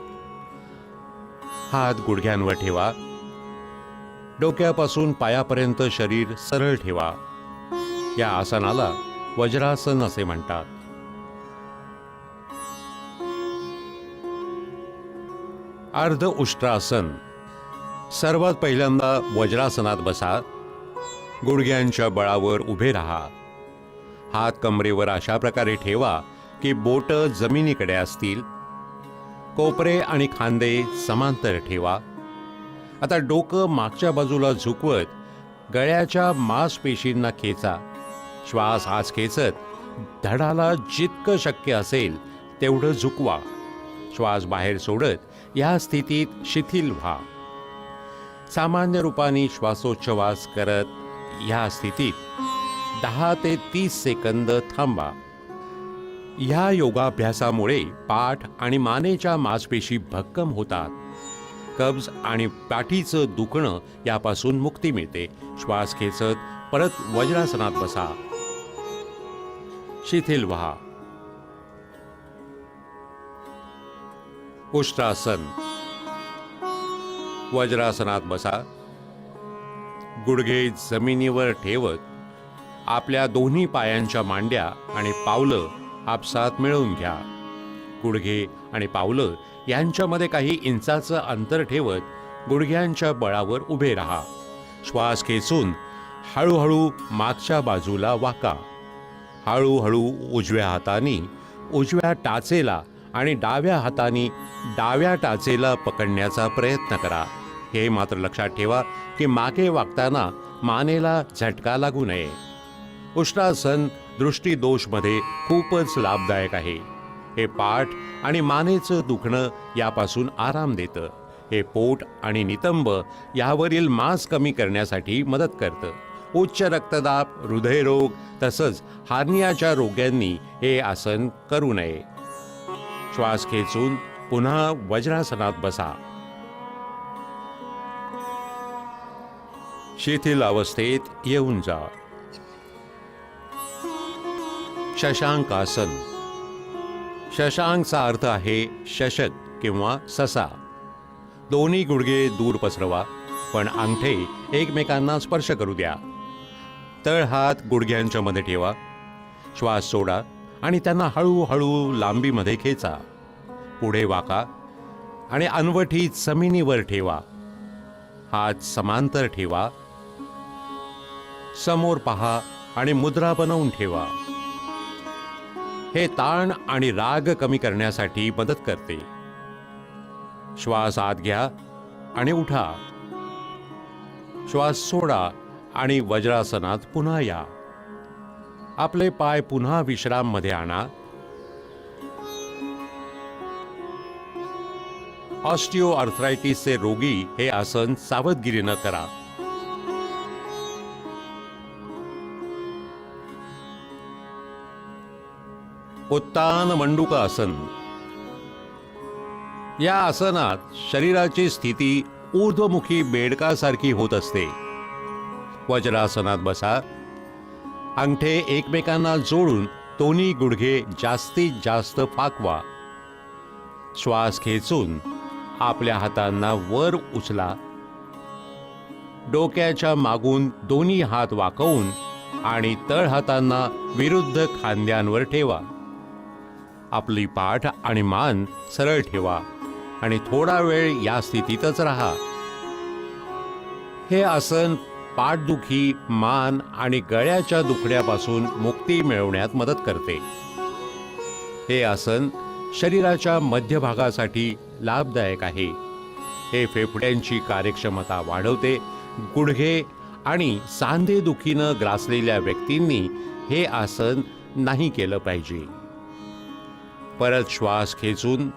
हात गुडघ्यांवर ठेवा. डोक्यापासून पायापर्यंत शरीर सरळ ठेवा. या आसनाला वज्रासन असे म्हणतात. अर्ध उष्ट्रासन. सर्वात पहिल्यांदा वज्रासनात बसा. गुडघ्यांच्या बळावर उभे राहा. हात कमरेवर अशा प्रकारे ठेवा की बोट जमिनीकडे असतील. कोपरे आणि खांदे समांतर ठेवा. आता डोकं मागच्या बाजूला झुकवत गळ्याच्या मांसपेशींना खेचा. श्वास आत खेचत धडाला जितकं शक्य असेल तेवढं झुकवा. श्वास बाहेर सोडत या स्थितीत शिथिल व्हा. सामान्य रूपाने श्वासोच्छवास करत या स्थितीत 10 ते 30 सेकंद थांबा. ह्या योगाभ्यासामुळे पाठ आणि मानेच्या मांसपेशी भक्कम होतात. कब्ज आणि पाठीचं दुखणं यापासून मुक्ती मिळते. श्वास खेचत परत वज्रासनात बसा. शिथिल व्हा. उष्ट्रासन. वज्रासनात बसा. गुडघे जमिनीवर ठेवत आपल्या दोन्ही पायांच्या मांड्या आणि पावलं आपसात मिळवून घ्या. गुडघे आणि पावलं यांच्यामध्ये काही इंचाचं अंतर ठेवत गुडघ्यांच्या बळावर उभे राहा. श्वास खेचून हळूहळू मागच्या बाजूला वाका. हळूहळू उजव्या हाताने उजव्या टाचेला आणि डाव्या हाताने डाव्या टाचेला पकडण्याचा प्रयत्न करा. हे मात्र लक्षात ठेवा की मागे वाकताना मानेला झटका लागू नये. उष्ट्रासन दृष्टीदोषमध्ये खूपच लाभदायक आहे. हे पाठ आणि मानेचं दुखणं यापासून आराम देतं. हे पोट आणि नितंब यावरील मांस कमी करण्यासाठी मदत करतं. उच्च रक्तदाब, हृदयरोग तसंच हार्नियाच्या रोग्यांनी हे आसन करू नये. श्वास खेचून पुन्हा वज्रासनात बसा. शिथिल अवस्थेत येऊन जा. शशांकासन. शशांकचा अर्थ आहे शशक किंवा ससा. दोन्ही गुडघे दूर पसरवा पण अंगठे एकमेकांना स्पर्श करू द्या. तळ हात गुडघ्यांच्या मध्ये ठेवा. श्वास सोडा आणि त्यांना हळूहळू लांबीमध्ये खेचा. पुढे वाका आणि अनवठी जमिनीवर ठेवा. हात समांतर ठेवा. समोर पहा आणि मुद्रा बनवून ठेवा. हे ताण आणि राग कमी करण्यासाठी मदत करते. श्वास आत घ्या आणि उठा. श्वास सोडा आणि वज्रासनात पुन्हा या. आपले पाय पुन्हा विश्राम मध्ये आणा. ऑस्टिओ आर्थरायटिसचे रोगी हे आसन सावधगिरीनं करा. उत्तान मंडूकासन. या आसनात शरीराची स्थिती ऊर्ध्वमुखी बेडकासारखी होत असते. वज्रासनात बसा. अंगठे एकमेकांना जोडून दोन्ही गुडघे जास्तीत जास्त पाकवा. श्वास खेचून आपल्या हातांना वर उचला. डोक्याच्या मागून दोन्ही हात वाकवून आणि तळ हातांना विरुद्ध खांद्यांवर ठेवा. आपली पाठ आणि मान सरळ ठेवा आणि थोडा वेळ या स्थितीतच राहा. हे आसन पाठदुखी, मान आणि गळ्याच्या दुखण्यापासून मुक्ती मिळवण्यात मदत करते. हे आसन शरीराच्या मध्यभागासाठी लाभदायक आहे. हे फेफड्यांची कार्यक्षमता वाढवते. गुडघे आणि सांधेदुखीनं ग्रासलेल्या व्यक्तींनी हे आसन नाही केलं पाहिजे. परत श्वास खेचून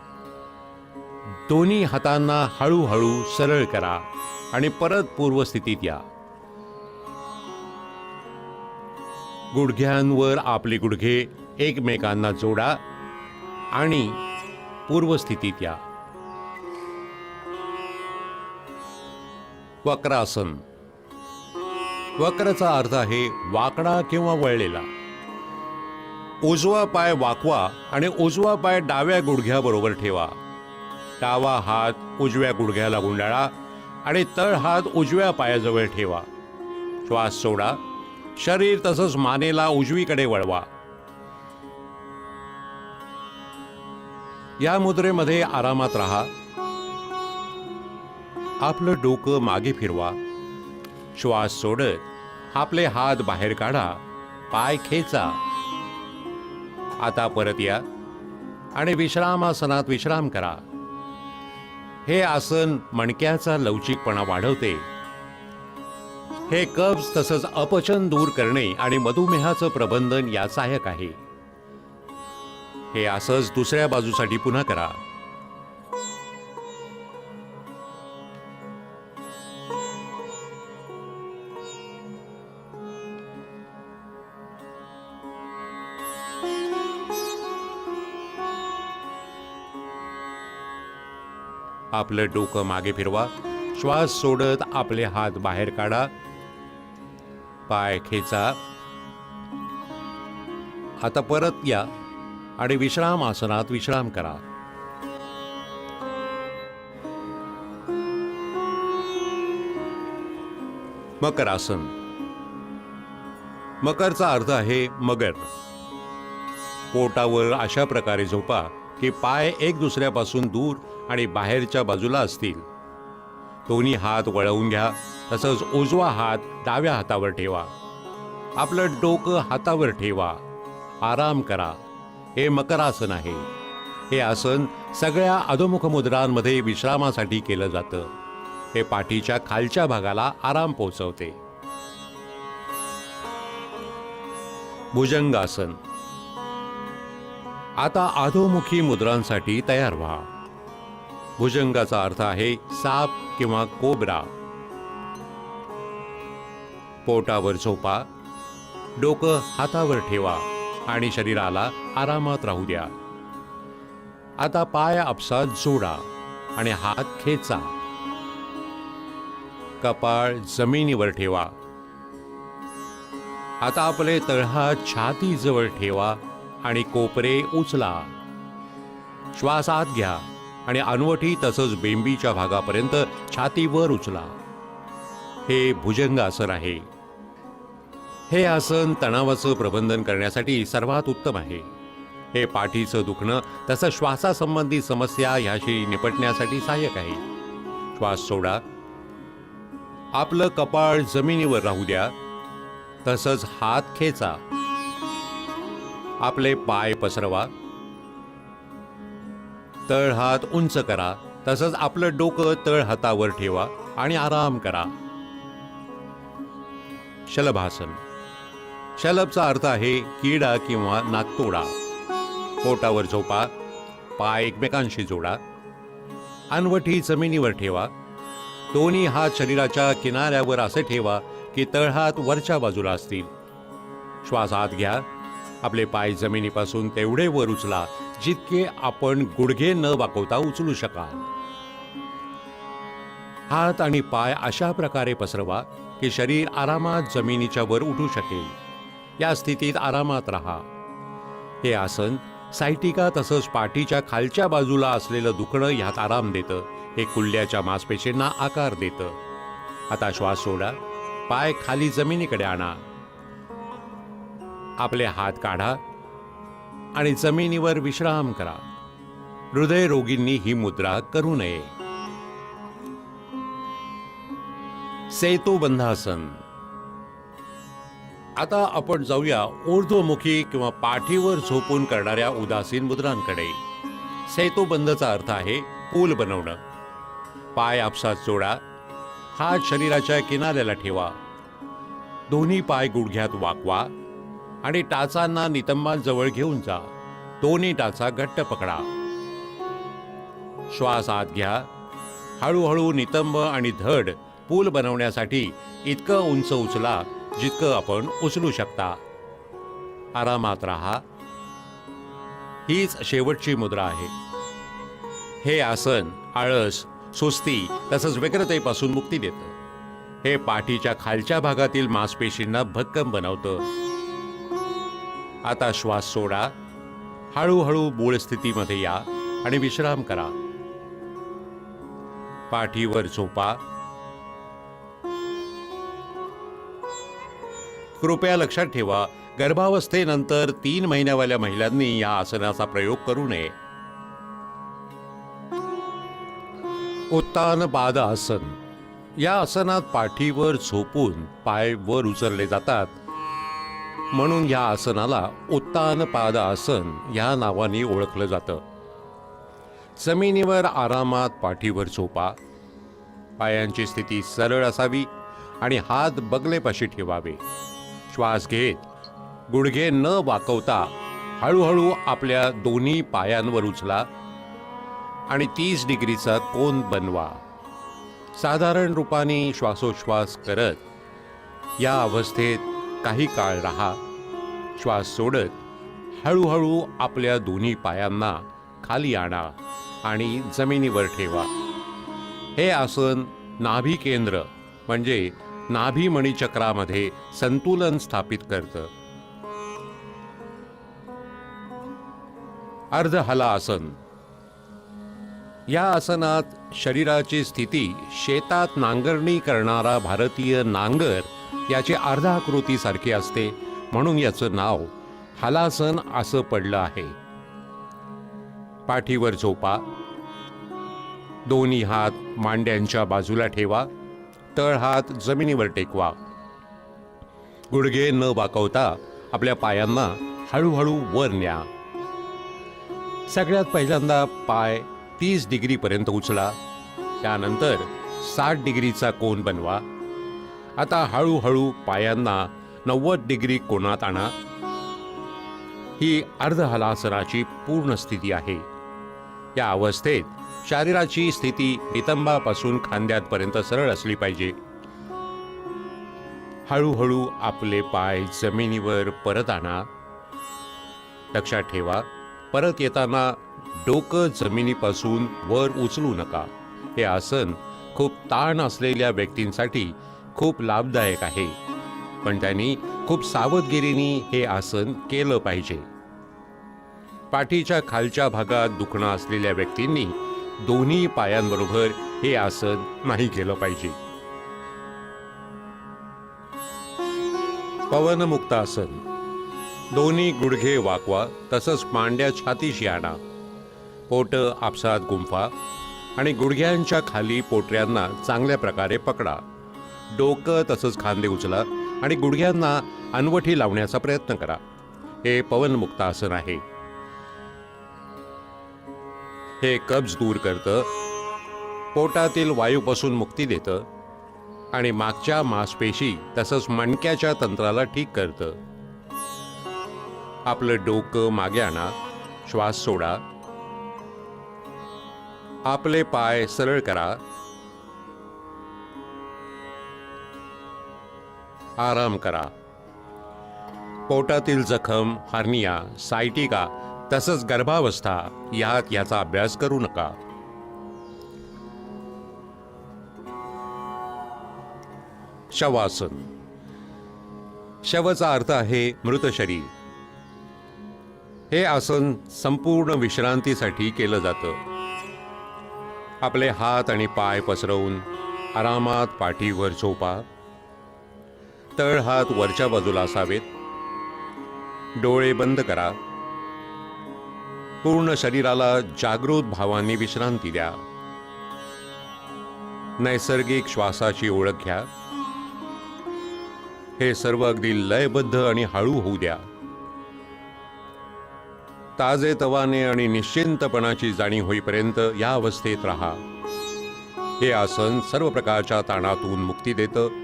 दोन्ही हातांना हळूहळू सरळ करा आणि परत पूर्वस्थितीत या. गुडघ्यांवर आपले गुडघे एकमेकांना जोडा आणि पूर्वस्थितीत या. वक्रासन. वक्रचा अर्थ आहे वाकडा किंवा वळलेला. उजवा पाय वाकवा आणि उजवा पाय डाव्या गुडघ्याबरोबर ठेवा. डावा हात उजव्या गुडघ्याला गुंडाळा आणि तळ हात उजव्या पायाजवळ ठेवा. श्वास सोडा. शरीर तसंच मानेला उजवीकडे वळवा. या मुद्रेमध्ये आरामात राहा. आपलं डोकं मागे फिरवा. श्वास सोडत आपले हात बाहेर काढा. पाय खेचा. आता परत या आणि विश्रामासनात विश्राम करा. हे आसन मणक्याचा लवचिकपणा वाढवते. हे कब्ज तसंच अपचन दूर करणे आणि मधुमेहाचं प्रबंधन यात सहाय्यक आहे. हे असंच दुसऱ्या बाजूसाठी पुन्हा करा. आपलं डोकं मागे फिरवा. श्वास सोडत आपले हात बाहेर काढा. पाय खेचा. आता परत या आणि विश्राम आसनात विश्राम करा. मकर आसन. मकरचा अर्थ आहे मगर. पोटावर अशा प्रकारे झोपा की पाय एक दुसऱ्यापासून दूर आणि बाहेरच्या बाजूला असतील. दोन्ही हात वळवून घ्या. तसंच उजवा हात डाव्या हातावर ठेवा. आपलं डोकं हातावर ठेवा. आराम करा. हे मकरासन आहे. हे आसन सगळ्या अधोमुख मुद्रांमध्ये विश्रामासाठी केलं जातं. हे पाठीच्या खालच्या भागाला आराम पोहोचवते. भुजंगासन. आता अधोमुखी मुद्रांसाठी तयार व्हा. भुजंगाचा अर्थ आहे साप किंवा कोब्रा. पोटावर झोपा. डोकं हातावर ठेवा आणि शरीराला आरामात राहू द्या. आता पाय आपसात जोडा आणि हात खेचा. कपाळ जमिनीवर ठेवा. आता आपले तळहात छातीजवळ ठेवा आणि कोपरे उचला. श्वास आत घ्या आणि अनवटी तसंच बेंबीच्या भागापर्यंत छातीवर उचला. हे भुजंगासन आहे. हे आसन तणावाचं प्रबंधन करण्यासाठी सर्वात उत्तम आहे. हे पाठीचं दुखणं तसंच श्वासासंबंधी समस्या ह्याशी निपटण्यासाठी सहाय्यक आहे. श्वास सोडा. आपलं कपाळ जमिनीवर राहू द्या. तसंच हात खेचा. आपले पाय पसरवा. तळ हात उंच करा. तसंच आपलं डोकं तळ हातावर ठेवा आणि आराम करा. शलभासन. शलभचा अर्थ आहे किडा किंवा नाकतोडा. पोटावर झोपा. पाय एकमेकांशी जोडा. अनवटी जमिनीवर ठेवा. दोन्ही हात शरीराच्या किनाऱ्यावर असे ठेवा की तळहात वरच्या बाजूला असतील. श्वास आत घ्या. आपले पाय जमिनीपासून तेवढे वर उचला जितके आपण गुडघे न वाकवता उचलू शकाल. हात आणि पाय अशा प्रकारे पसरवा की शरीर आरामात जमिनीच्या वर उठू शकेल. या स्थितीत आरामात राहा. हे आसन सायटिका तसंच पाठीच्या खालच्या बाजूला असलेलं दुखणं ह्यात आराम देतं. हे कुल्ल्याच्या मांसपेशींना आकार देतं. आता श्वास सोडा. पाय खाली जमिनीकडे आणा. आपले हात काढा आणि जमिनीवर विश्राम करा. हृदयरोगींनी ही मुद्रा करू नये. सेतुबंधासन. आता आपण जाऊया ऊर्ध्वमुखी किंवा पाठीवर झोपून करणाऱ्या उदासीन मुद्रांकडे. सेतुबंधचा अर्थ आहे पूल बनवणं. पाय आपसात जोडा. हात शरीराच्या किनाऱ्याला ठेवा. दोन्ही पाय गुडघ्यात वाकवा आणि टाचांना नितंबांजवळ घेऊन जा. दोन्ही टाचा घट्ट पकडा. श्वास आत घ्या. हळूहळू नितंब आणि धड पूल बनवण्यासाठी इतकं उंच उचला जितकं आपण उचलू शकता. आरामात राहा. हीच शेवटची मुद्रा आहे. हे आसन आळस, सुस्ती तसंच व्यग्रतेपासून मुक्ती देतं. हे पाठीच्या खालच्या भागातील मांसपेशींना भक्कम बनवतं. आता श्वास सोडा. हळूहळू मूळ स्थितीमध्ये या आणि विश्राम करा. पाठीवर झोपा. कृपया लक्षात ठेवा, गर्भावस्थेनंतर 3 महिन्यावाल्या महिलांनी या आसनाचा प्रयोग करू नये. उत्तान पाद आसन. या आसनात पाठीवर झोपून पाय वर उचलले जातात, म्हणून या आसनाला उत्तान पाद आसन या नावाने ओळखलं जातं. जमिनीवर आरामात पाठीवर झोपा. पायांची स्थिती सरळ असावी आणि हात बगलेपाशी ठेवावे. श्वास घेत गुडघे न वाकवता हळूहळू आपल्या दोन्ही पायांवर उचला आणि 30 डिग्रीचा कोन बनवा. साधारण रूपाने श्वासोश्वास करत या अवस्थेत काही काळ राहा. श्वास सोडत हळूहळू आपल्या दोन्ही पायांना खाली आणा आणि जमिनीवर ठेवा. हे आसन नाभी केंद्र म्हणजे नाभी मणिचक्रामध्ये संतुलन स्थापित करतं. अर्ध हला आसन. या आसनात शरीराची स्थिती शेतात नांगरणी करणारा भारतीय नांगर याची अर्धाकृती सारखी असते, म्हणून याचं नाव हलासन असं पडलं आहे. पाठीवर झोपा. दोन्ही हात मांड्यांच्या बाजूला ठेवा. तळ हात जमिनीवर टेकवा. गुडघे न वाकवता आपल्या पायांना हळूहळू वर न्या. सगळ्यात पहिल्यांदा पाय 30 डिग्रीपर्यंत उचला. त्यानंतर 60 डिग्रीचा कोन बनवा. आता हळूहळू पायांना 90 डिग्री कोनात आणा. ही अर्ध हलासनाची पूर्ण स्थिती आहे. या अवस्थेत शरीराची स्थिती नितंबापासून खांद्यापर्यंत सरळ असली पाहिजे. हळूहळू आपले पाय जमिनीवर परत आणा. लक्षात ठेवा, परत येताना डोकं जमिनीपासून वर उचलू नका. हे आसन खूप ताण असलेल्या व्यक्तींसाठी खूप लाभदायक आहे, पण त्यांनी खूप सावधगिरीने हे आसन केलं पाहिजे. पाठीच्या खालच्या भागात दुखणं असलेल्या व्यक्तींनी दोन्ही पायांबरोबर हे आसन नाही केलं पाहिजे. पवनमुक्त आसन. दोन्ही गुडघे वाकवा, तसंच मांड्या छातीशी आणा. पोट आपसात गुंफा आणि गुडघ्यांच्या खाली पोटऱ्यांना चांगल्या प्रकारे पकडा. डोकं तसंच खांदे उचला आणि गुडघ्यांना अनवठी लावण्याचा प्रयत्न करा. हे पवनमुक्त आसन आहे. हे कब्ज दूर करतं, पोटातील वायूपासून मुक्ती देतं आणि मागच्या मांसपेशी तसंच मणक्याच्या तंत्राला ठीक करतं. आपलं डोकं मागे आणा. श्वास सोडा. आपले पाय सरळ करा. आराम करा. पोटातील जखम, हार्निया, सायटिका तसंच गर्भावस्था याचा अभ्यास करू नका. शवासन. शवचा अर्थ आहे मृत शरीर. हे आसन संपूर्ण विश्रांतीसाठी केलं जातं. आपले हात आणि पाय पसरवून आरामात पाठीवर झोपा. तळ हात वरच्या बाजूला असावेत. डोळे बंद करा. पूर्ण शरीराला जागृत भावाने विश्रांती द्या. नैसर्गिक श्वासाची ओळख घ्या. हे सर्व अगदी लयबद्ध आणि हळू होऊ द्या. ताजेतवाने आणि निश्चिंतपणाची जाणीव होईपर्यंत या अवस्थेत राहा. हे आसन सर्व प्रकारच्या ताणातून मुक्ती देतं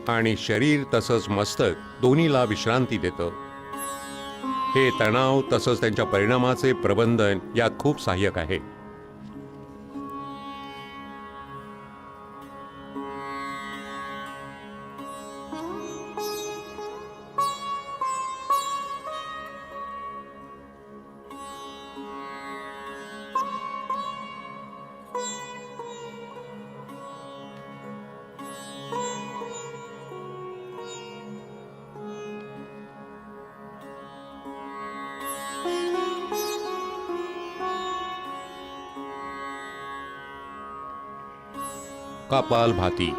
आणि शरीर तसंच मस्तक दोन्हीला विश्रांती देतं. हे तणाव तसंच त्यांच्या परिणामाचे प्रबंधन यात खूप सहाय्यक आहे. कपालभाती.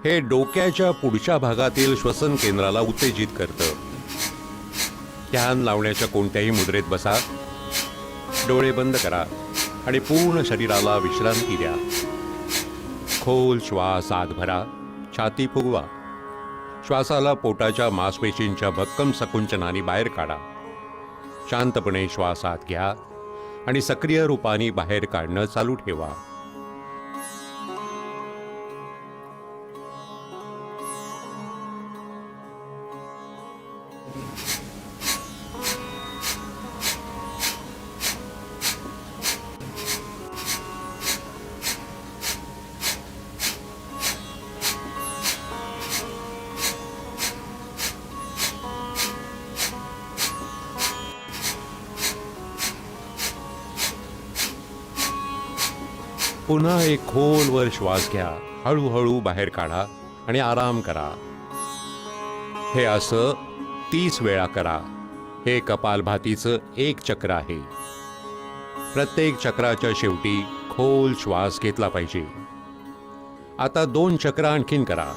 हे डोक्याच्या पुढच्या भागातील श्वसन केंद्राला उत्तेजित करतं. ध्यान लावण्याच्या कोणत्याही मुद्रेत बसा, डोळे बंद करा आणि पूर्ण शरीराला विश्रांती द्या. खोल श्वास आत भरा, छाती फुगवा. श्वासाला पोटाच्या मांसपेशींच्या भक्कम संकुंचनाने बाहेर काढा. शांतपणे श्वास आत घ्या आणि सक्रिय रूपाने बाहेर काढणं चालू ठेवा. पुन्हा एक खोलवर श्वास घ्या, हळूहळू बाहेर काढा आणि आराम करा. हे असं 30 वेळा करा. हे कपालभातीचं एक चक्र आहे. प्रत्येक चक्राच्या शेवटी खोल श्वास घेतला पाहिजे. आता 2 चक्र आणखीन करा.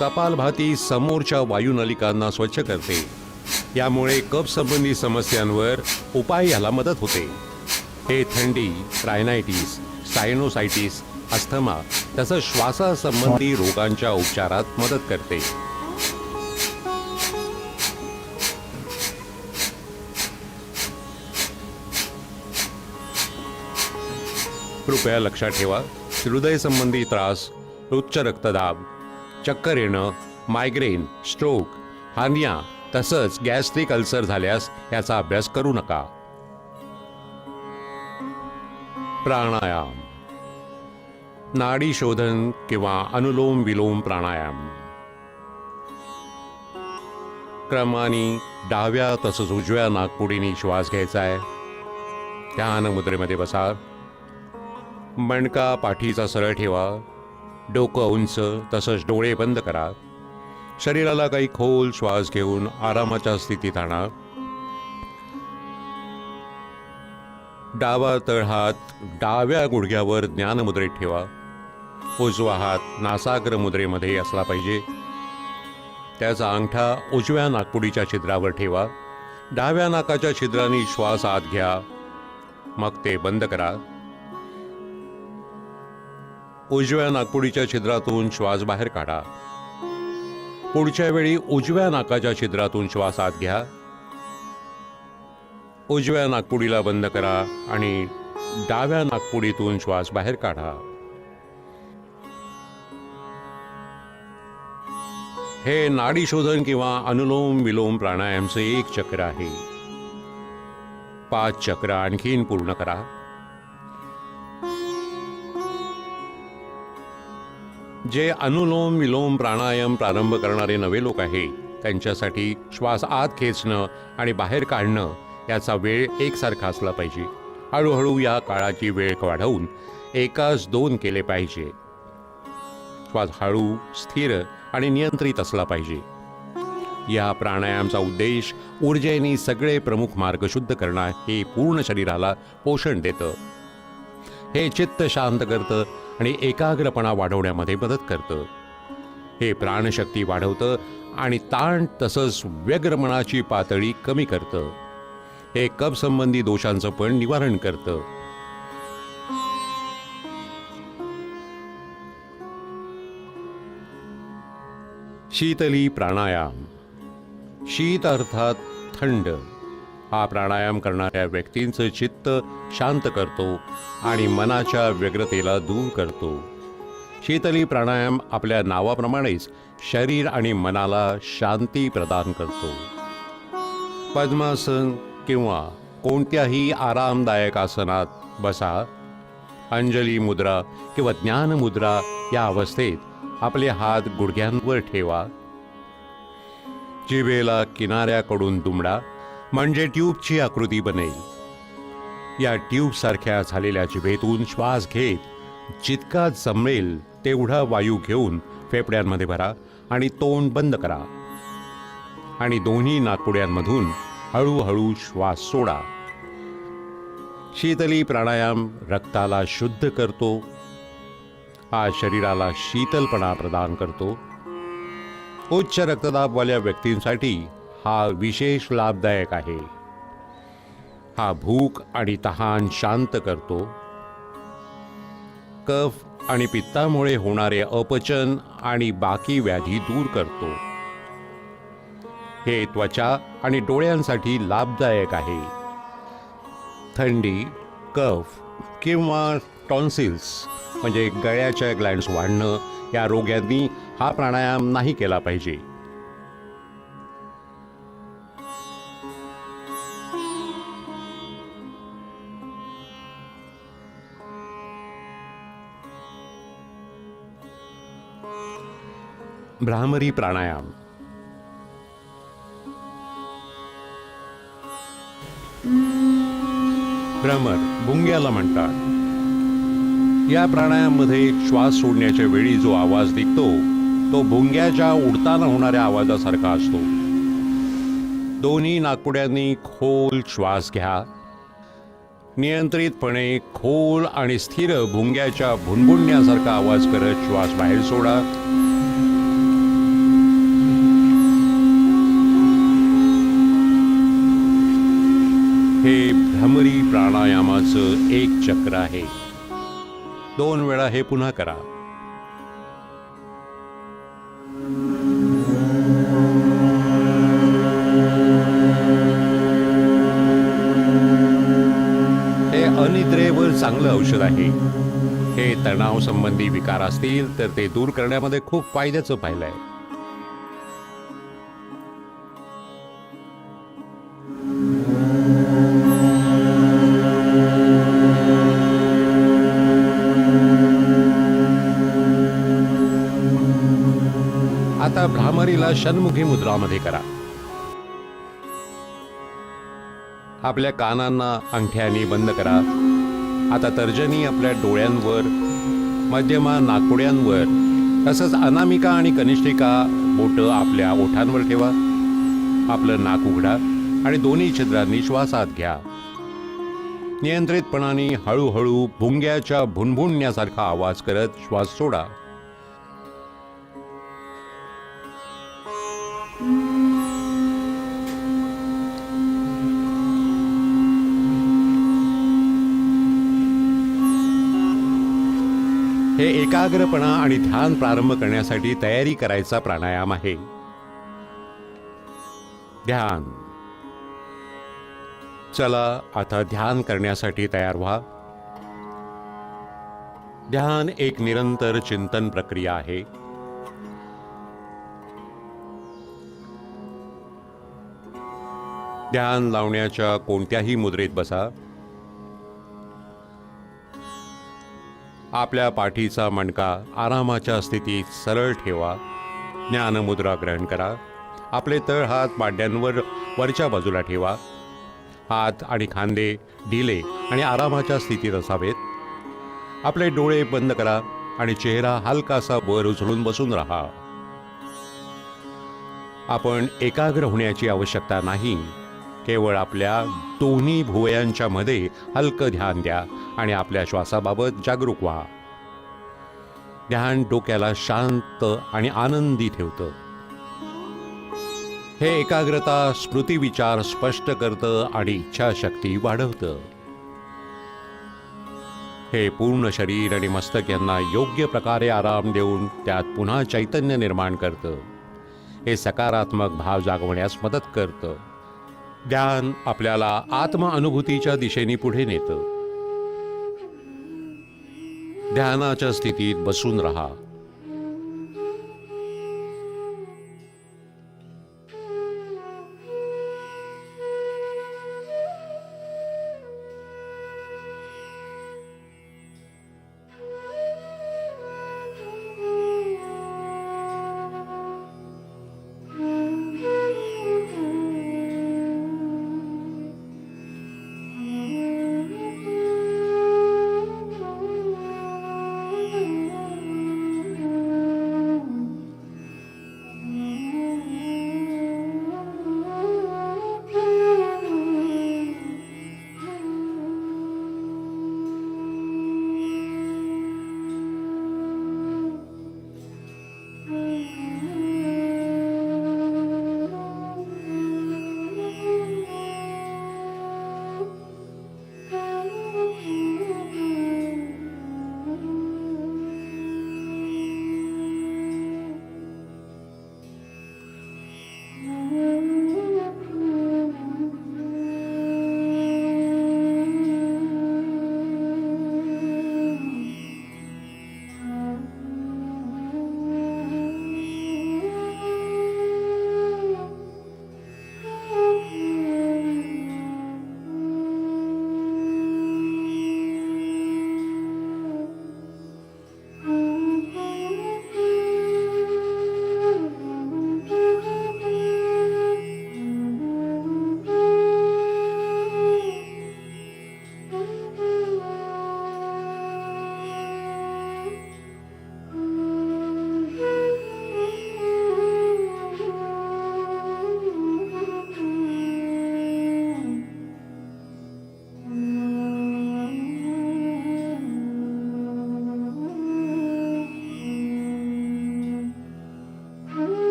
कपालभाती समोरच्या वायुनलिकांना स्वच्छ करते. यामुळे कफ संबंधी समस्यांवर उपाय याला मदत होते. हे थंडी, रायनायटिस, सायनोसायटिस, अस्थमा तसंच श्वासासंबंधी रोगांच्या उपचारात मदत करते. कृपया लक्षात ठेवा, हृदय संबंधी त्रास, उच्च रक्तदाब, चक्कर येणं, मायग्रेन, स्ट्रोक, हार्निया तसंच गॅस्ट्रिक अल्सर झाल्यास याचा अभ्यास करू नका. प्राणायाम. नाडी शोधन किंवा अनुलोम विलोम प्राणायाम. क्रमाने डाव्या तसंच उजव्या नाकपुडीने श्वास घ्यायचा आहे. ध्यान मुद्रेमध्ये बसा. मणका पाठीचा सरळ ठेवा. डोकं उंच तसंच डोळे बंद करा. शरीराला काही खोल श्वास घेऊन आरामाच्या स्थितीत आणा. डावा तळहात डाव्या गुडघ्यावर ज्ञान मुद्रेत ठेवा. उजवा हात नासाग्र मुद्रेमध्ये असला पाहिजे. त्याचा अंगठा उजव्या नाकपुडीच्या छिद्रावर ठेवा. डाव्या नाकाच्या छिद्राने श्वास आत घ्या, मग ते बंद करा. उजव्या नाकपुडीच्या छिद्रातून श्वास बाहेर काढा. पुढच्या वेळी उजव्या नाकाच्या छिद्रातून श्वास आत घ्या. उजव्या नाकपुडीला बंद करा आणि डाव्या नाकपुडीतून श्वास बाहेर काढा. हे नाडी शोधन किंवा अनुलोम विलोम प्राणायामचे एक चक्र आहे. 5 चक्र आणखीन पूर्ण करा. जे अनुलोम विलोम प्राणायाम प्रारंभ करणारे नवे लोक आहे त्यांच्यासाठी श्वास आत खेचणं आणि बाहेर काढणं याचा वेळ एकसारखा असला पाहिजे. हळूहळू या काळाची वेळ वाढवून 1-2 केले पाहिजे. श्वास हळू, स्थिर आणि नियंत्रित असला पाहिजे. या प्राणायामचा उद्देश ऊर्जेने सगळे प्रमुख मार्ग शुद्ध करणं हे पूर्ण शरीराला पोषण देतं. हे चित्त शांत करतं आणि एकाग्रपणा वाढवण्यामध्ये मदत करतं. हे प्राणशक्ती वाढवतं आणि ताण तसंच व्यग्रमनाची पातळी कमी करतं. हे कफ संबंधी दोषांचं पण निवारण करतं. शीतली प्राणायाम. शीत अर्थात थंड. हा प्राणायाम करणाऱ्या व्यक्तींचं चित्त शांत करतो आणि मनाच्या व्यग्रतेला दूर करतो. शीतली प्राणायाम आपल्या नावाप्रमाणेच शरीर आणि मनाला शांती प्रदान करतो. पद्मासन किंवा कोणत्याही आरामदायक आसनात बसा. अंजली मुद्रा किंवा ज्ञान मुद्रा या अवस्थेत आपले हात गुडघ्यांवर ठेवा. जिभेला किनाऱ्याकडून दुमडा, म्हणजे ट्यूबची आकृती बनेल. या ट्यूब सारख्या झालेल्या जिभेतून श्वास घेत जितका जमेल तेवढा वायू घेऊन फेफड्यांमध्ये भरा आणि तोंड बंद करा आणि दोन्ही नाकपुड्यांमधून हळूहळू श्वास सोडा. शीतली प्राणायाम रक्ताला शुद्ध करतो. हा शरीराला शीतलपणा प्रदान करतो. उच्च रक्तदाबवाल्या व्यक्तींसाठी हा विशेष लाभदायक आहे. हा भूक आणि तहान शांत करतो. कफ आणि पित्तामुळे होणारे अपचन आणि बाकी व्याधी दूर करतो. हे त्वचा आणि डोळ्यांसाठी लाभदायक आहे. थंडी, कफ किंवा टॉन्सिल्स म्हणजे गळ्याच्या ग्लँड्स वाढणं या रोग्यांनी हा प्राणायाम नाही केला पाहिजे. भ्रामरी प्राणायाम. भ्रमर भुंग्याला म्हणतात. या प्राणायाममध्ये श्वास सोडण्याच्या वेळी जो आवाज निघतो तो भुंग्याच्या उडताना होणाऱ्या आवाजासारखा असतो. दोन्ही नाकपुड्यांनी खोल श्वास घ्या. नियंत्रितपणे खोल आणि स्थिर भुंग्याच्या भुणभुणण्यासारखा आवाज करत श्वास बाहेर सोडा. हे भ्रमरी प्राणायामाचं एक चक्र आहे. 2 वेळा हे पुन्हा करा. हे अनिद्रेवर चांगलं औषध आहे. हे तणाव संबंधी विकार असतील तर ते दूर करण्यामध्ये खूप फायद्याचं पाहिलंय. आता भ्रामरीला षण्मुखी मुद्रामध्ये करा. आपल्या कानांना अंगठ्याने बंद करा. आता तर्जनी आपल्या डोळ्यांवर, मध्यमा नाकपुड्यांवर, तसंच अनामिका आणि कनिष्ठिका बोटं आपल्या ओठांवर ठेवा. आपलं नाक उघडा आणि दोन्ही छिद्रांनी श्वास आत घ्या. नियंत्रितपणाने हळूहळू भुंग्याच्या भुणभुणण्यासारखा आवाज करत श्वास सोडा. हे एकाग्रपणा आणि ध्यान प्रारंभ करण्यासाठी तयारी करायचा प्राणायाम आहे. ध्यान. चला आता ध्यान करण्यासाठी तयार व्हा. ध्यान एक निरंतर चिंतन प्रक्रिया आहे. ध्यान लावण्याच्या कोणत्याही मुद्रेत बसा. आपल्या पाठीचा मणका आरामाच्या स्थितीत सरळ ठेवा. ज्ञानमुद्रा ग्रहण करा. आपले तळ हात पाड्यांवर वरच्या बाजूला ठेवा. हात आणि खांदे ढिले आणि आरामाच्या स्थितीत असावेत. आपले डोळे बंद करा आणि चेहरा हलकासा वर उचलून बसून राहा. आपण एकाग्र होण्याची आवश्यकता नाही. केवळ आपल्या दोन्ही भुवयांच्या मध्ये हलकं ध्यान द्या आणि आपल्या श्वासाबाबत जागरूक व्हा. ध्यान डोक्याला शांत आणि आनंदी ठेवतं. हे एकाग्रता स्मृती विचार स्पष्ट करतं आणि इच्छाशक्ती वाढवतं. हे पूर्ण शरीर आणि मस्तक यांना योग्य प्रकारे आराम देऊन त्यात पुन्हा चैतन्य निर्माण करतं. हे सकारात्मक भाव जागवण्यास मदत करतं. ध्यान आपल्याला आत्मअनुभूतीच्या दिशेने पुढे नेतं. ध्यानाच्या स्थितीत बसून राहा.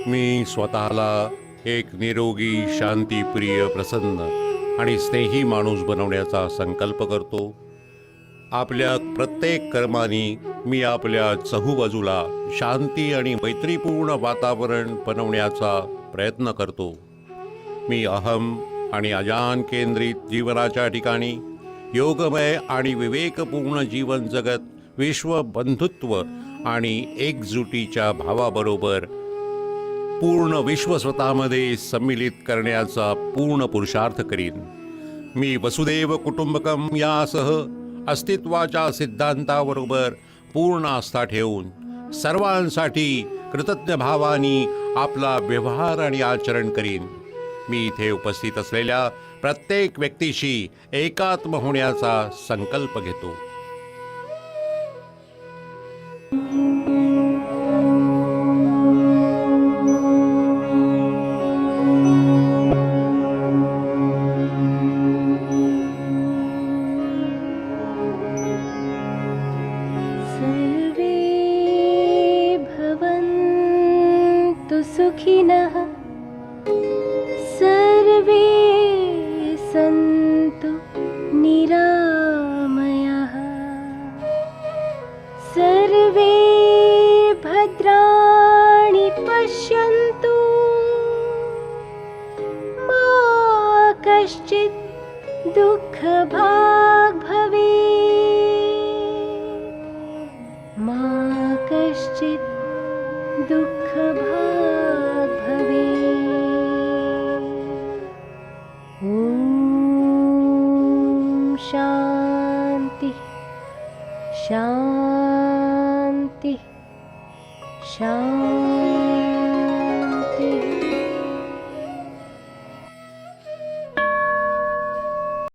मी स्वतःला एक निरोगी, शांतीप्रिय, प्रसन्न आणि स्नेही माणूस बनवण्याचा संकल्प करतो. आपल्या प्रत्येक कर्माने मी आपल्या चहूबाजूला शांती आणि मैत्रीपूर्ण वातावरण बनवण्याचा प्रयत्न करतो. मी अहम आणि अजान केंद्रित जीवनाच्या ठिकाणी योगमय आणि विवेकपूर्ण जीवन जगत विश्व बंधुत्व आणि एकजुटीच्या भावाबरोबर पूर्ण विश्व स्वतःमध्ये सम्मिलित करण्याचा पूर्ण पुरुषार्थ करीन. मी वसुदैव कुटुंबकम यासह अस्तित्वाच्या सिद्धांताबरोबर पूर्ण आस्था ठेवून सर्वांसाठी कृतज्ञ भावाने आपला व्यवहार आणि आचरण करीन. मी इथे उपस्थित असलेल्या प्रत्येक व्यक्तीशी एकात्म होण्याचा संकल्प घेतो. सर्वे भवन्तु सुखिनः, सर्वे सन्तु निरामयाः, सर्वे भद्राणि पश्यन्तु, मा कश्चित् दुःखभाग् भवेत्, मा कश्चित् दुःखभाग् भवेत्. ॐ शान्ति शान्ति शान्ति.